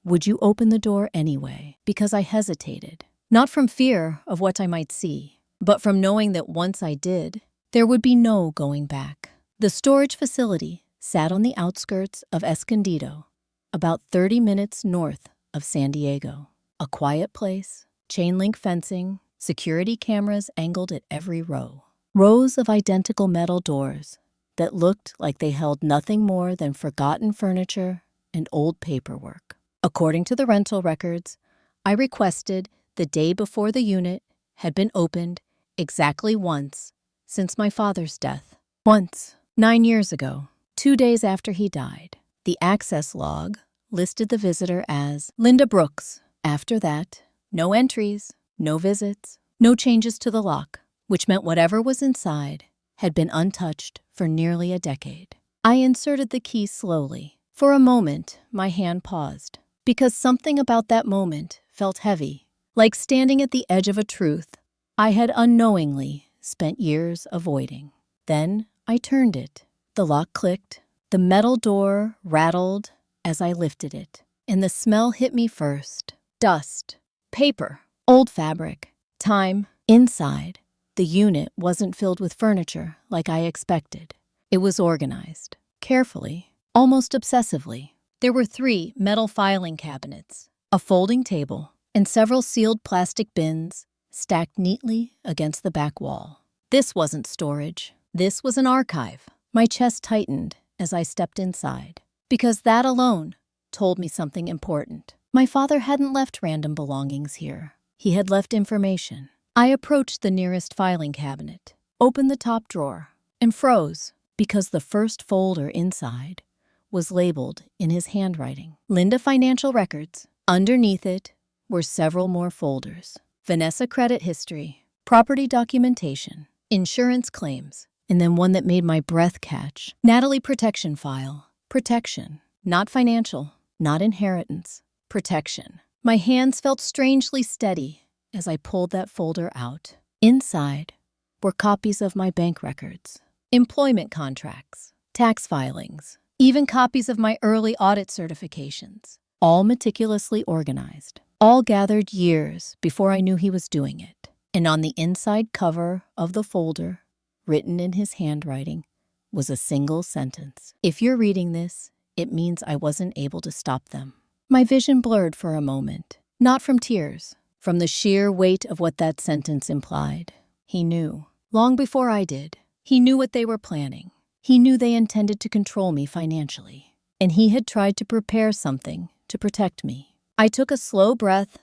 would you open the door anyway? Because I hesitated, not from fear of what I might see, but from knowing that once I did, there would be no going back. The storage facility sat on the outskirts of Escondido, about 30 minutes north of San Diego. A quiet place, chain-link fencing, security cameras angled at every row. Rows of identical metal doors that looked like they held nothing more than forgotten furniture and old paperwork. According to the rental records, I requested the day before the unit had been opened exactly once since my father's death. Once, 9 years ago, 2 days after he died. The access log listed the visitor as Linda Brooks. After that, no entries, no visits, no changes to the lock, which meant whatever was inside had been untouched for nearly a decade. I inserted the key slowly. For a moment, my hand paused, because something about that moment felt heavy, like standing at the edge of a truth I had unknowingly spent years avoiding. Then I turned it. The lock clicked. The metal door rattled as I lifted it, and the smell hit me first. Dust, paper, old fabric, time. Inside, the unit wasn't filled with furniture like I expected. It was organized, carefully, almost obsessively. There were 3 metal filing cabinets, a folding table, and several sealed plastic bins stacked neatly against the back wall. This wasn't storage. This was an archive. My chest tightened as I stepped inside, because that alone told me something important. My father hadn't left random belongings here. He had left information. I approached the nearest filing cabinet, opened the top drawer, and froze, because the first folder inside was labeled in his handwriting. Linda Financial Records. Underneath it were several more folders. Vanessa Credit History, Property Documentation, Insurance Claims, and then one that made my breath catch. Natalie Protection File. Protection. Not financial, not inheritance. Protection. My hands felt strangely steady as I pulled that folder out. Inside were copies of my bank records, employment contracts, tax filings, even copies of my early audit certifications, all meticulously organized, all gathered years before I knew he was doing it. And on the inside cover of the folder, written in his handwriting, was a single sentence. If you're reading this, it means I wasn't able to stop them. My vision blurred for a moment, not from tears, from the sheer weight of what that sentence implied. He knew, long before I did. He knew what they were planning. He knew they intended to control me financially, and he had tried to prepare something to protect me. I took a slow breath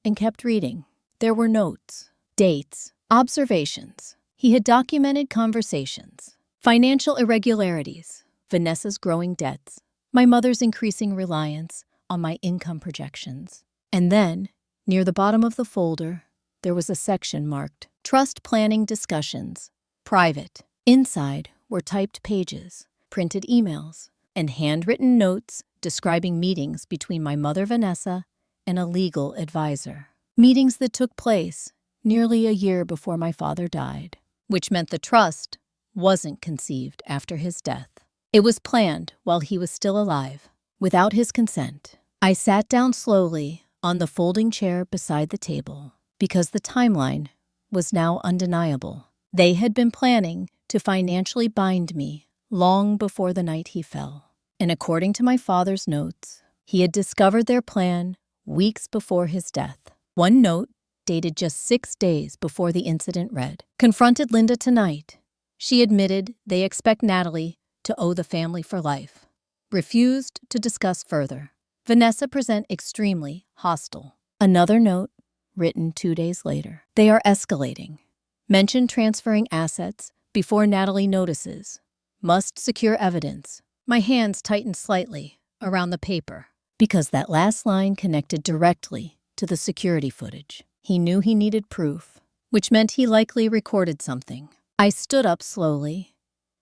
and kept reading. There were notes, dates, observations. He had documented conversations, financial irregularities, Vanessa's growing debts, my mother's increasing reliance on my income projections. And then, near the bottom of the folder, there was a section marked Trust Planning Discussions, Private. Inside were typed pages, printed emails, and handwritten notes describing meetings between my mother Vanessa and a legal advisor. Meetings that took place nearly a year before my father died, which meant the trust wasn't conceived after his death. It was planned while he was still alive, without his consent. I sat down slowly on the folding chair beside the table, because the timeline was now undeniable. They had been planning to financially bind me long before the night he fell. And according to my father's notes, he had discovered their plan weeks before his death. One note, dated just 6 days before the incident, read, "Confronted Linda tonight. She admitted they expect Natalie to owe the family for life. Refused to discuss further. Vanessa present extremely hostile." Another note, written 2 days later. "They are escalating. Mention transferring assets before Natalie notices. Must secure evidence." My hands tightened slightly around the paper. because that last line connected directly to the security footage. He knew he needed proof, which meant he likely recorded something. I stood up slowly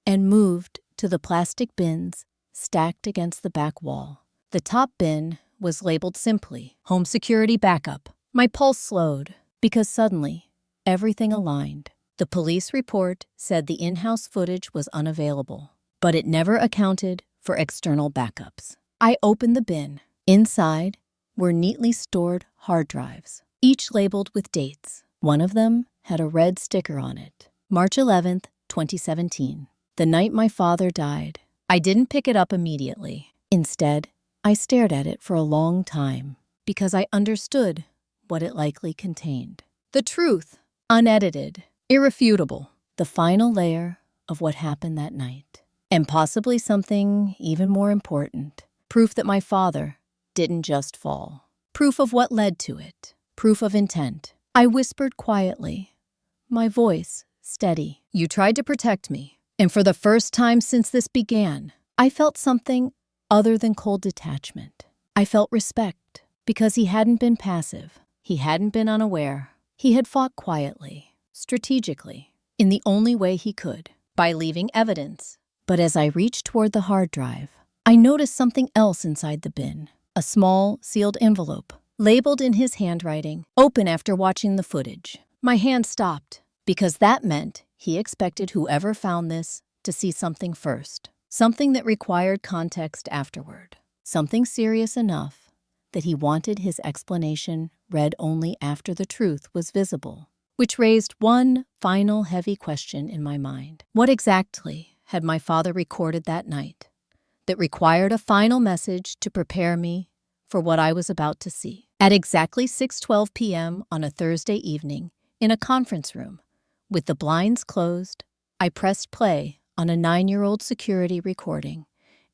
and moved to the plastic bins stacked against the back wall. The top bin was labeled simply, Home Security Backup. My pulse slowed because suddenly everything aligned. The police report said the in-house footage was unavailable, but it never accounted for external backups. I opened the bin. Inside were neatly stored hard drives, each labeled with dates. One of them had a red sticker on it, March 11th, 2017, the night my father died. I didn't pick it up immediately. Instead, I stared at it for a long time because I understood what it likely contained. The truth, unedited, irrefutable, the final layer of what happened that night. And possibly something even more important, proof that my father didn't just fall. Proof of what led to it. Proof of intent. I whispered quietly, my voice steady. You tried to protect me, and for the first time since this began, I felt something other than cold detachment. I felt respect, because he hadn't been passive. He hadn't been unaware. He had fought quietly, strategically, in the only way he could, by leaving evidence. But as I reached toward the hard drive, I noticed something else inside the bin. A small, sealed envelope, labeled in his handwriting, open after watching the footage. My hand stopped, because that meant he expected whoever found this to see something first. Something that required context afterward. Something serious enough that he wanted his explanation read only after the truth was visible. Which raised one final heavy question in my mind. What exactly had my father recorded that night that required a final message to prepare me for what I was about to see? At exactly 6:12 p.m. on a Thursday evening, in a conference room, with the blinds closed, I pressed play on a 9-year-old security recording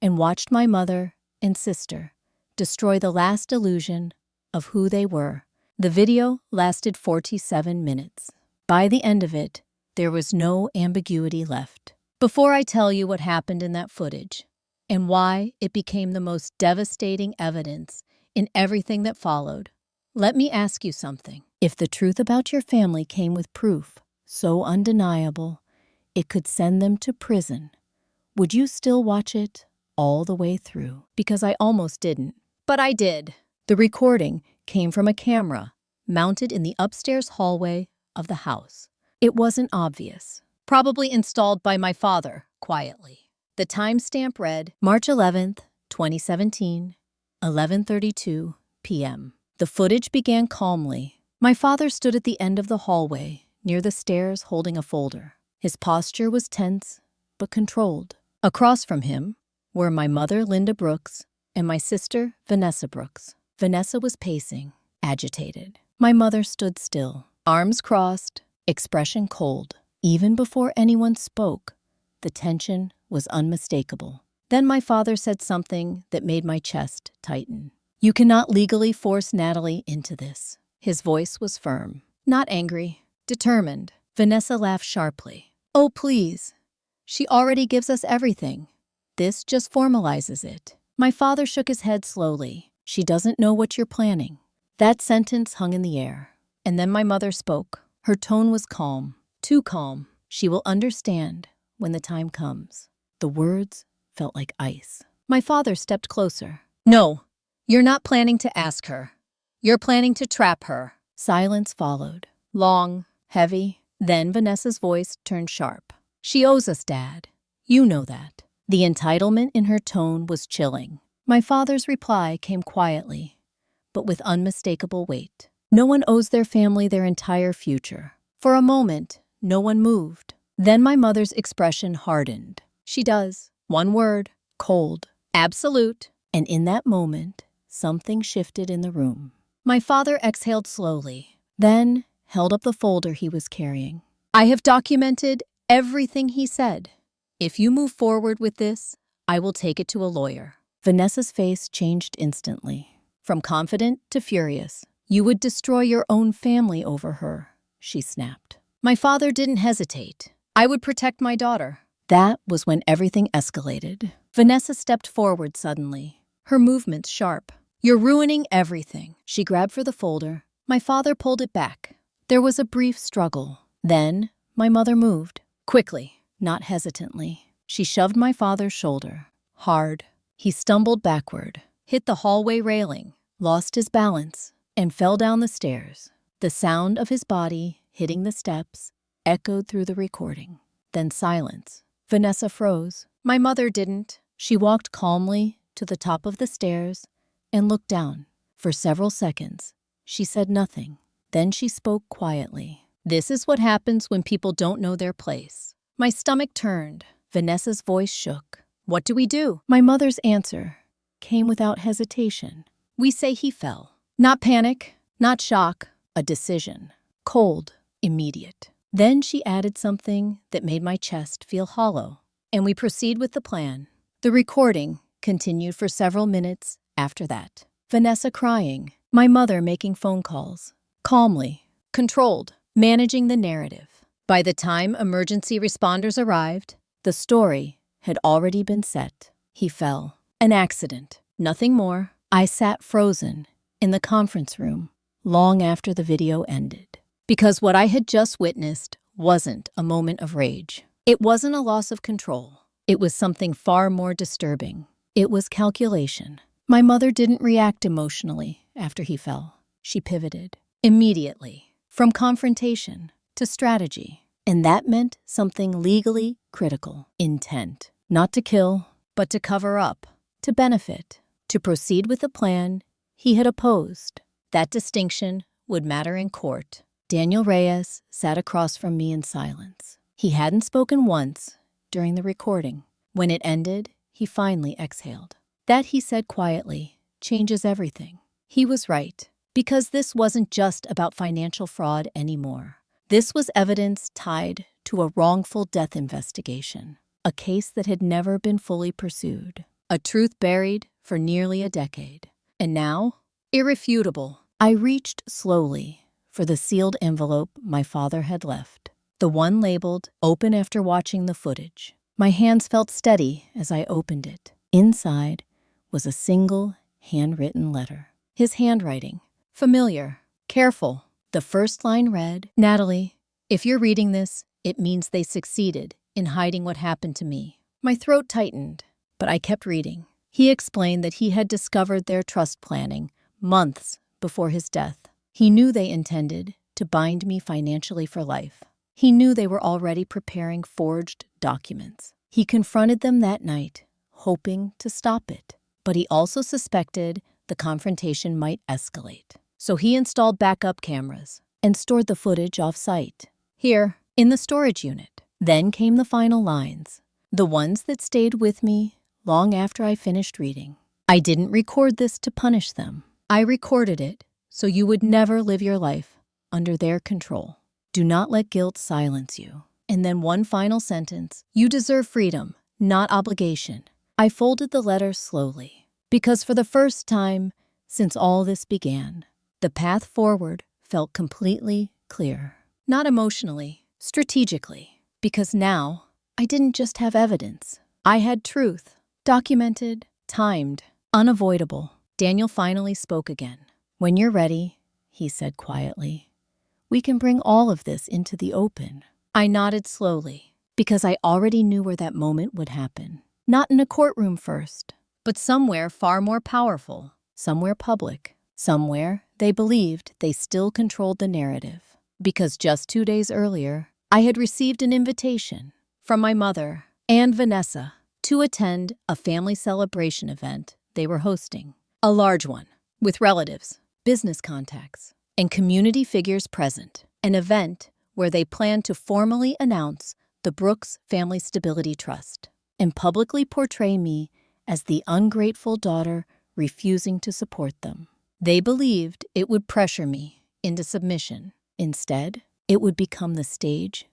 and watched my mother and sister destroy the last illusion of who they were. The video lasted 47 minutes. By the end of it, there was no ambiguity left. Before I tell you what happened in that footage and why it became the most devastating evidence in everything that followed, let me ask you something. If the truth about your family came with proof so undeniable it could send them to prison, would you still watch it all the way through? Because I almost didn't, but I did. The recording came from a camera mounted in the upstairs hallway of the house. It wasn't obvious. Probably installed by my father, quietly. The timestamp read, March 11th, 2017, 11:32 p.m. The footage began calmly. My father stood at the end of the hallway, near the stairs holding a folder. His posture was tense, but controlled. Across from him were my mother, Linda Brooks, and my sister, Vanessa Brooks. Vanessa was pacing, agitated. My mother stood still, arms crossed, expression cold. Even before anyone spoke, the tension was unmistakable. Then my father said something that made my chest tighten. You cannot legally force Natalie into this. His voice was firm, not angry, determined. Vanessa laughed sharply. Oh, please. She already gives us everything. This just formalizes it. My father shook his head slowly. She doesn't know what you're planning. That sentence hung in the air. And then my mother spoke. Her tone was calm. Too calm. She will understand when the time comes. The words felt like ice. My father stepped closer. No, you're not planning to ask her. You're planning to trap her. Silence followed. Long, heavy. Then Vanessa's voice turned sharp. She owes us, Dad. You know that. The entitlement in her tone was chilling. My father's reply came quietly, but with unmistakable weight. No one owes their family their entire future. For a moment, no one moved. Then my mother's expression hardened. She does. One word. Cold. Absolute. And in that moment, something shifted in the room. My father exhaled slowly, then held up the folder he was carrying. I have documented everything he said. If you move forward with this, I will take it to a lawyer. Vanessa's face changed instantly. From confident to furious. You would destroy your own family over her, she snapped. My father didn't hesitate. I would protect my daughter. That was when everything escalated. Vanessa stepped forward suddenly, her movements sharp. You're ruining everything. She grabbed for the folder. My father pulled it back. There was a brief struggle. Then, my mother moved. Quickly, not hesitantly. She shoved my father's shoulder. Hard. He stumbled backward, hit the hallway railing, lost his balance, and fell down the stairs. The sound of his body hitting the steps echoed through the recording. Then silence. Vanessa froze. My mother didn't. She walked calmly to the top of the stairs and looked down. For several seconds, she said nothing. Then she spoke quietly. This is what happens when people don't know their place. My stomach turned. Vanessa's voice shook. What do we do? My mother's answer came without hesitation. We say he fell. Not panic, not shock, a decision. Cold, immediate. Then she added something that made my chest feel hollow. And we proceed with the plan. The recording continued for several minutes after that. Vanessa crying, my mother making phone calls. Calmly, controlled, managing the narrative. By the time emergency responders arrived, the story had already been set. He fell. An accident. Nothing more. I sat frozen in the conference room long after the video ended. Because what I had just witnessed wasn't a moment of rage. It wasn't a loss of control. It was something far more disturbing. It was calculation. My mother didn't react emotionally after he fell. She pivoted immediately from confrontation to strategy. And that meant something legally critical. Intent. Not to kill, but to cover up, to benefit, to proceed with a plan he had opposed. That distinction would matter in court. Daniel Reyes sat across from me in silence. He hadn't spoken once during the recording. When it ended, he finally exhaled. That, he said quietly, changes everything. He was right, because this wasn't just about financial fraud anymore. This was evidence tied to a wrongful death investigation, a case that had never been fully pursued, a truth buried for nearly a decade. And now, irrefutable. I reached slowly for the sealed envelope my father had left, the one labeled "Open after watching the footage." My hands felt steady as I opened it. Inside was a single handwritten letter. His handwriting, familiar, careful. The first line read, "Natalie, if you're reading this, it means they succeeded in hiding what happened to me." My throat tightened, but I kept reading. He explained that he had discovered their trust planning months before his death. He knew they intended to bind me financially for life. He knew they were already preparing forged documents. He confronted them that night, hoping to stop it. But he also suspected the confrontation might escalate. So he installed backup cameras and stored the footage off-site, here in the storage unit. Then came the final lines, the ones that stayed with me long after I finished reading. I didn't record this to punish them. I recorded it so you would never live your life under their control. Do not let guilt silence you. And then one final sentence, you deserve freedom, not obligation. I folded the letter slowly, because for the first time since all this began, the path forward felt completely clear. Not emotionally, strategically, because now I didn't just have evidence. I had truth, documented, timed, unavoidable. Daniel finally spoke again. When you're ready, he said quietly, we can bring all of this into the open. I nodded slowly, because I already knew where that moment would happen. Not in a courtroom first, but somewhere far more powerful, somewhere public, somewhere they believed they still controlled the narrative. Because just 2 days earlier, I had received an invitation from my mother and Vanessa to attend a family celebration event they were hosting. A large one, with relatives, business contacts, and community figures present. An event where they planned to formally announce the Brooks Family Stability Trust and publicly portray me as the ungrateful daughter refusing to support them. They believed it would pressure me into submission. Instead, it would become the stage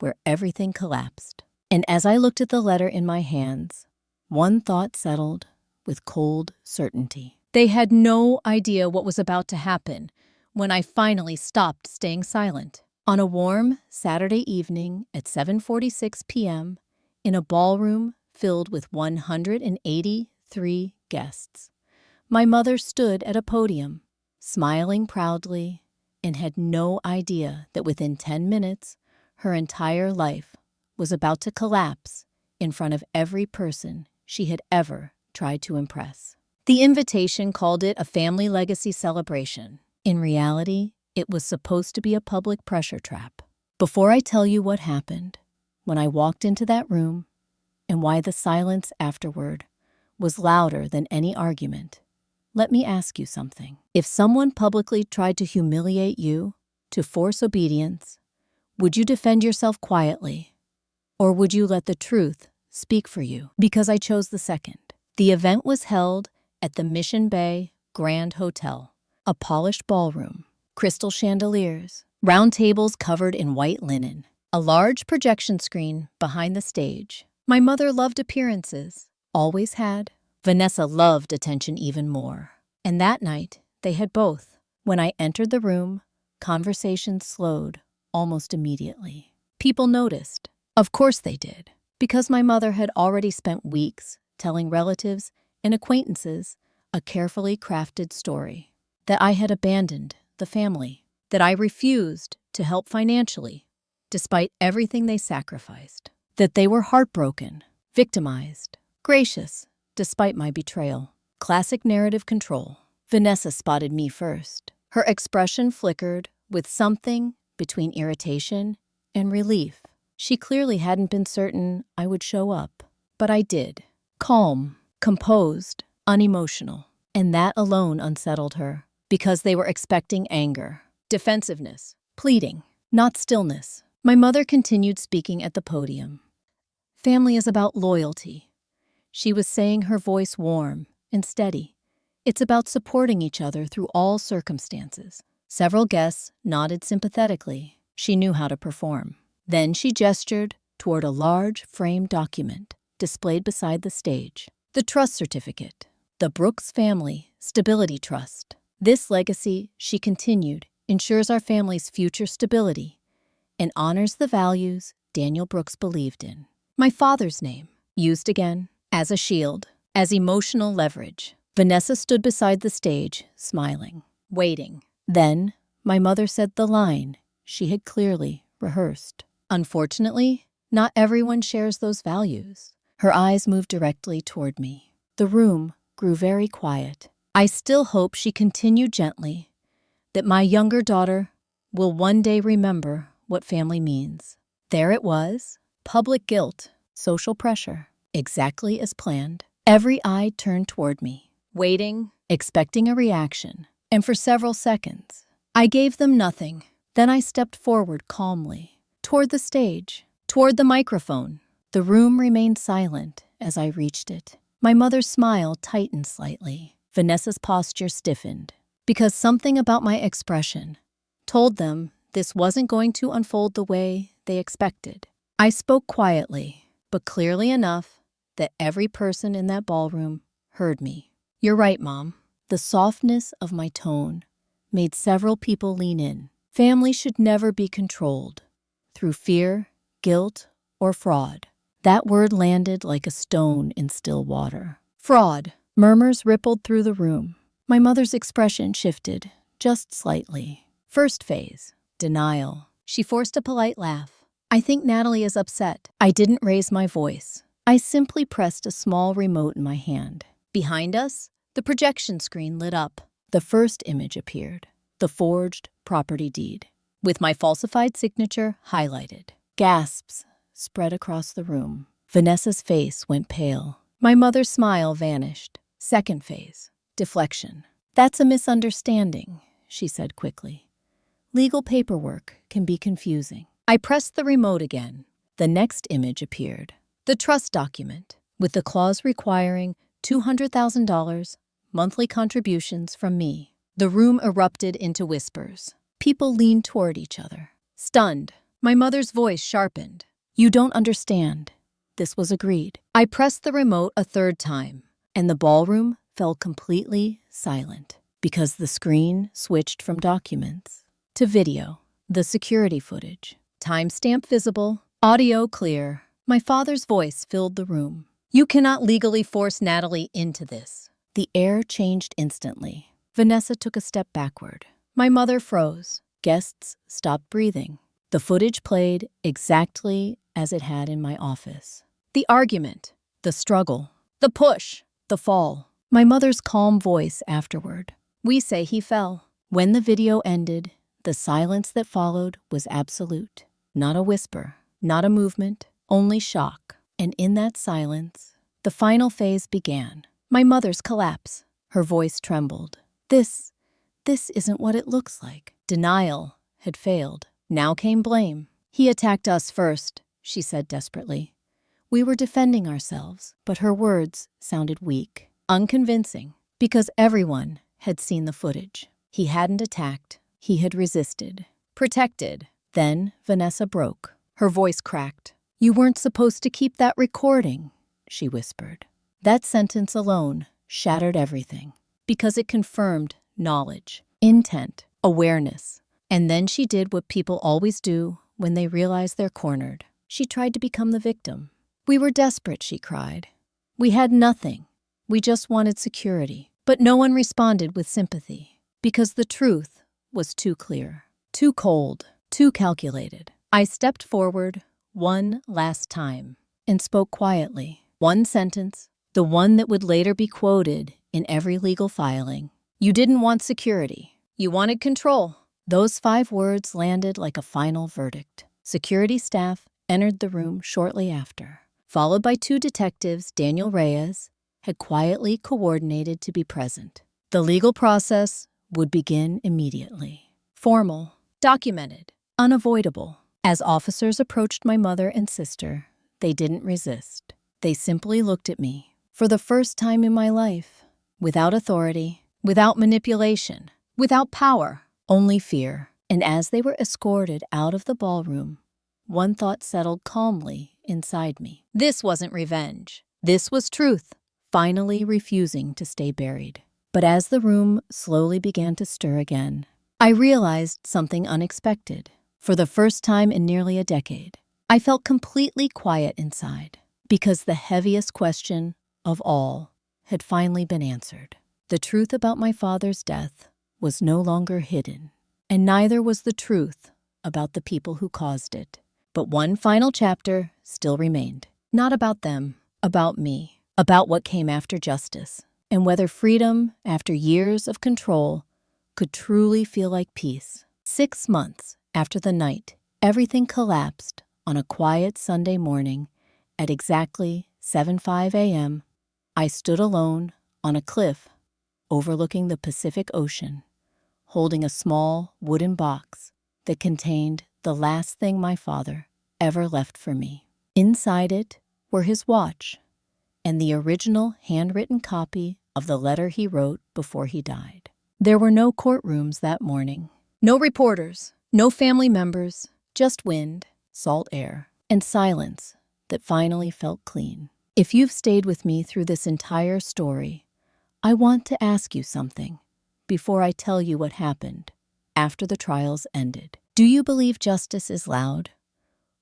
where everything collapsed. And as I looked at the letter in my hands, one thought settled with cold certainty. They had no idea what was about to happen when I finally stopped staying silent. On a warm Saturday evening at 7:46 p.m., in a ballroom filled with 183 guests, My mother stood at a podium, smiling proudly, and had no idea that within 10 minutes, her entire life was about to collapse in front of every person she had ever tried to impress. The invitation called it a family legacy celebration. In reality, it was supposed to be a public pressure trap. Before I tell you what happened, when I walked into that room, and why the silence afterward was louder than any argument, let me ask you something. If someone publicly tried to humiliate you, to force obedience, would you defend yourself quietly? Or would you let the truth speak for you? Because I chose the second. The event was held at the Mission Bay Grand Hotel, a polished ballroom, crystal chandeliers, round tables covered in white linen, a large projection screen behind the stage. My mother loved appearances, always had. Vanessa loved attention even more. And that night, they had both. When I entered the room, conversations slowed almost immediately. People noticed. Of course they did, because my mother had already spent weeks telling relatives and acquaintances a carefully crafted story. That I had abandoned the family. That I refused to help financially, despite everything they sacrificed. That they were heartbroken, victimized, gracious, despite my betrayal. Classic narrative control. Vanessa spotted me first. Her expression flickered with something between irritation and relief. She clearly hadn't been certain I would show up, but I did. Calm, composed, unemotional. And that alone unsettled her, because they were expecting anger, defensiveness, pleading, not stillness. My mother continued speaking at the podium. Family is about loyalty. She was saying, her voice warm and steady. It's about supporting each other through all circumstances. Several guests nodded sympathetically. She knew how to perform. Then she gestured toward a large framed document displayed beside the stage. The trust certificate. The Brooks Family Stability Trust. This legacy, she continued, ensures our family's future stability and honors the values Daniel Brooks believed in. My father's name, used again, as a shield, as emotional leverage. Vanessa stood beside the stage, smiling, waiting. Then, my mother said the line she had clearly rehearsed. Unfortunately, not everyone shares those values. Her eyes moved directly toward me. The room grew very quiet. I still hope, she continued gently, that my younger daughter will one day remember what family means. There it was, public guilt, social pressure, exactly as planned. Every eye turned toward me, waiting, expecting a reaction. And for several seconds, I gave them nothing. Then I stepped forward calmly, toward the stage, toward the microphone. The room remained silent as I reached it. My mother's smile tightened slightly. Vanessa's posture stiffened, because something about my expression told them this wasn't going to unfold the way they expected. I spoke quietly, but clearly enough that every person in that ballroom heard me. You're right, Mom. The softness of my tone made several people lean in. Family should never be controlled through fear, guilt, or fraud. That word landed like a stone in still water. Fraud. Murmurs rippled through the room. My mother's expression shifted, just slightly. First phase, denial. She forced a polite laugh. I think Natalie is upset. I didn't raise my voice. I simply pressed a small remote in my hand. Behind us, the projection screen lit up. The first image appeared, the forged property deed, with my falsified signature highlighted. Gasps spread across the room. Vanessa's face went pale. My mother's smile vanished. Second phase, deflection. That's a misunderstanding, she said quickly. Legal paperwork can be confusing. I pressed the remote again. The next image appeared. The trust document, with the clause requiring $200,000 monthly contributions from me. The room erupted into whispers. People leaned toward each other. Stunned, my mother's voice sharpened. You don't understand. This was agreed. I pressed the remote a third time, and the ballroom fell completely silent, because the screen switched from documents to video. The security footage. Timestamp visible, audio clear. My father's voice filled the room. You cannot legally force Natalie into this. The air changed instantly. Vanessa took a step backward. My mother froze. Guests stopped breathing. The footage played exactly as it had in my office. The argument, the struggle, the push, the fall. My mother's calm voice afterward. We say he fell. When the video ended, the silence that followed was absolute. Not a whisper, not a movement, only shock. And in that silence, the final phase began. My mother's collapse. Her voice trembled. This isn't what it looks like. Denial had failed. Now came blame. He attacked us first, she said desperately. We were defending ourselves, but her words sounded weak, unconvincing, because everyone had seen the footage. He hadn't attacked. He had resisted, protected. Then Vanessa broke. Her voice cracked. You weren't supposed to keep that recording, she whispered. That sentence alone shattered everything, because it confirmed knowledge, intent, awareness. And then she did what people always do when they realize they're cornered. She tried to become the victim. We were desperate, she cried. We had nothing. We just wanted security. But no one responded with sympathy, because the truth was too clear, too cold, too calculated. I stepped forward one last time and spoke quietly. One sentence, the one that would later be quoted in every legal filing. You didn't want security. You wanted control. Those 5 words landed like a final verdict. Security staff entered the room shortly after, followed by 2 detectives. Daniel Reyes had quietly coordinated to be present. The legal process would begin immediately. Formal, documented, unavoidable. As officers approached my mother and sister, they didn't resist. They simply looked at me, for the first time in my life, without authority, without manipulation, without power, only fear. And as they were escorted out of the ballroom, one thought settled calmly inside me. This wasn't revenge. This was truth, finally refusing to stay buried. But as the room slowly began to stir again, I realized something unexpected. For the first time in nearly a decade, I felt completely quiet inside, because the heaviest question of all had finally been answered. The truth about my father's death was no longer hidden, and neither was the truth about the people who caused it. But one final chapter still remained. Not about them, about me, about what came after justice, and whether freedom, after years of control, could truly feel like peace. 6 months after the night, everything collapsed on a quiet Sunday morning at exactly 7:05 a.m. I stood alone on a cliff overlooking the Pacific Ocean, holding a small wooden box that contained the last thing my father ever left for me. Inside it were his watch and the original handwritten copy of the letter he wrote before he died. There were no courtrooms that morning, no reporters, no family members, just wind, salt air, and silence that finally felt clean. If you've stayed with me through this entire story, I want to ask you something before I tell you what happened after the trials ended. Do you believe justice is loud?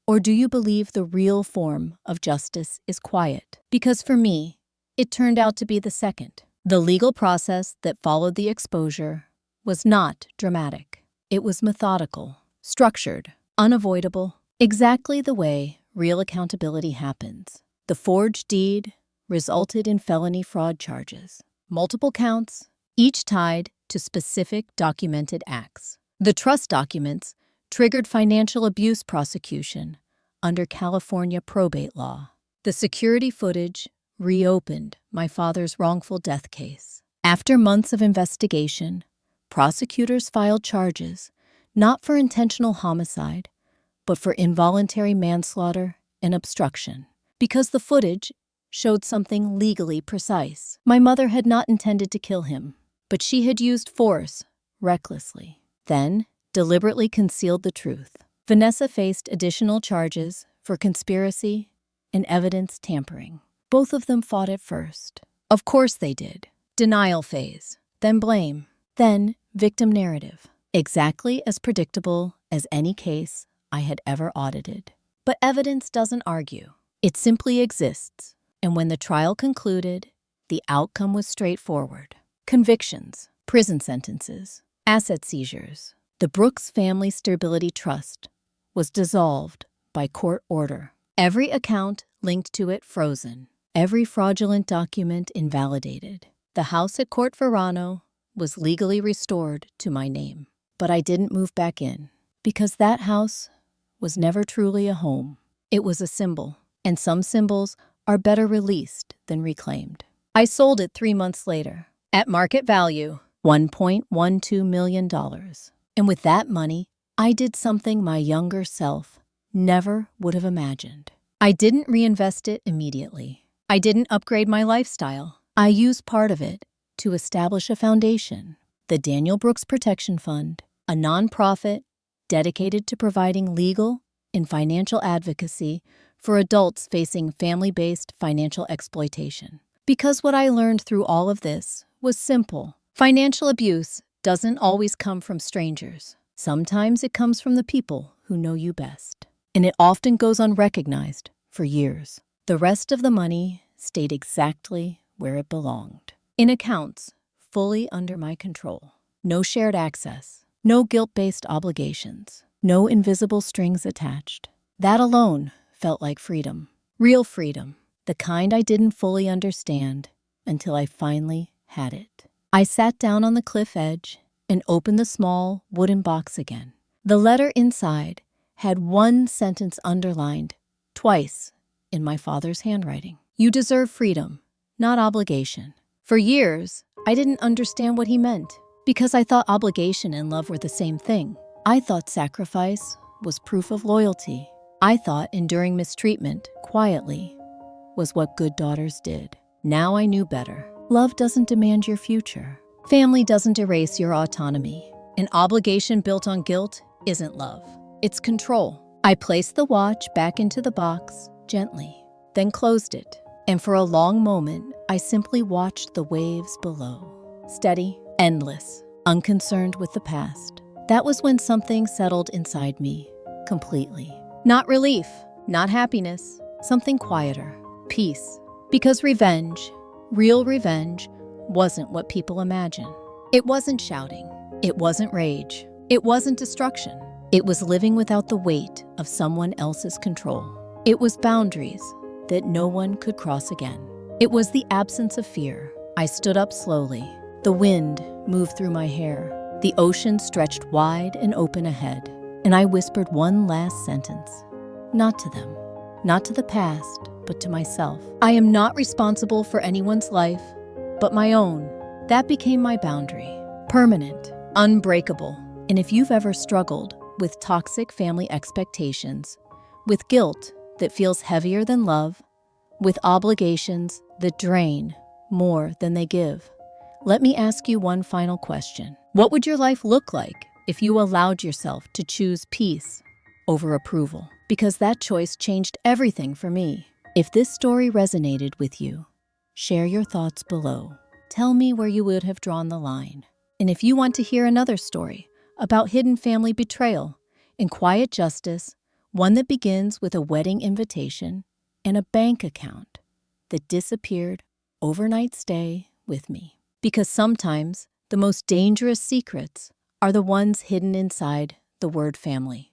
Or do you believe the real form of justice is quiet? Because for me, it turned out to be the second. The legal process that followed the exposure was not dramatic. It was methodical, structured, unavoidable, exactly the way real accountability happens. The forged deed resulted in felony fraud charges, multiple counts, each tied to specific documented acts. The trust documents triggered financial abuse prosecution under California probate law. The security footage reopened my father's wrongful death case. After months of investigation, prosecutors filed charges not for intentional homicide, but for involuntary manslaughter and obstruction, because the footage showed something legally precise. My mother had not intended to kill him, but she had used force recklessly, then deliberately concealed the truth. Vanessa faced additional charges for conspiracy and evidence tampering. Both of them fought at first. Of course they did. Denial phase, then blame, then victim narrative. Exactly as predictable as any case I had ever audited. But evidence doesn't argue. It simply exists. And when the trial concluded, The outcome was straightforward. Convictions, prison sentences, asset seizures. The Brooks Family Stability Trust was dissolved by court order. Every account linked to it frozen. Every fraudulent document invalidated. The house at Court Verano was legally restored to my name. But I didn't move back in, because that house was never truly a home. It was a symbol, and some symbols are better released than reclaimed. I sold it 3 months later, at market value, $1.12 million. And with that money, I did something my younger self never would have imagined. I didn't reinvest it immediately. I didn't upgrade my lifestyle. I used part of it to establish a foundation, the Daniel Brooks Protection Fund, a nonprofit dedicated to providing legal and financial advocacy for adults facing family-based financial exploitation. Because what I learned through all of this was simple. Financial abuse doesn't always come from strangers. Sometimes it comes from the people who know you best. And it often goes unrecognized for years. The rest of the money stayed exactly where it belonged. In accounts fully under my control. No shared access. No guilt-based obligations. No invisible strings attached. That alone felt like freedom. Real freedom. The kind I didn't fully understand until I finally had it. I sat down on the cliff edge and opened the small wooden box again. The letter inside had one sentence underlined twice in my father's handwriting. You deserve freedom, not obligation. For years, I didn't understand what he meant because I thought obligation and love were the same thing. I thought sacrifice was proof of loyalty. I thought enduring mistreatment quietly was what good daughters did. Now I knew better. Love doesn't demand your future. Family doesn't erase your autonomy. An obligation built on guilt isn't love. It's control. I placed the watch back into the box gently, then closed it. And for a long moment, I simply watched the waves below. Steady, endless, unconcerned with the past. That was when something settled inside me completely. Not relief, not happiness, something quieter. Peace. Because revenge, real revenge, wasn't what people imagine. It wasn't shouting. It wasn't rage. It wasn't destruction. It was living without the weight of someone else's control. It was boundaries that no one could cross again. It was the absence of fear. I stood up slowly. The wind moved through my hair. The ocean stretched wide and open ahead. And I whispered one last sentence. Not to them. Not to the past, but to myself. I am not responsible for anyone's life, but my own. That became my boundary. Permanent, unbreakable. And if you've ever struggled with toxic family expectations, with guilt that feels heavier than love, with obligations that drain more than they give, let me ask you one final question. What would your life look like if you allowed yourself to choose peace over approval? Because that choice changed everything for me. If this story resonated with you, share your thoughts below. Tell me where you would have drawn the line. And if you want to hear another story about hidden family betrayal and quiet justice, one that begins with a wedding invitation and a bank account that disappeared overnight stay with me. Because sometimes the most dangerous secrets are the ones hidden inside the word family.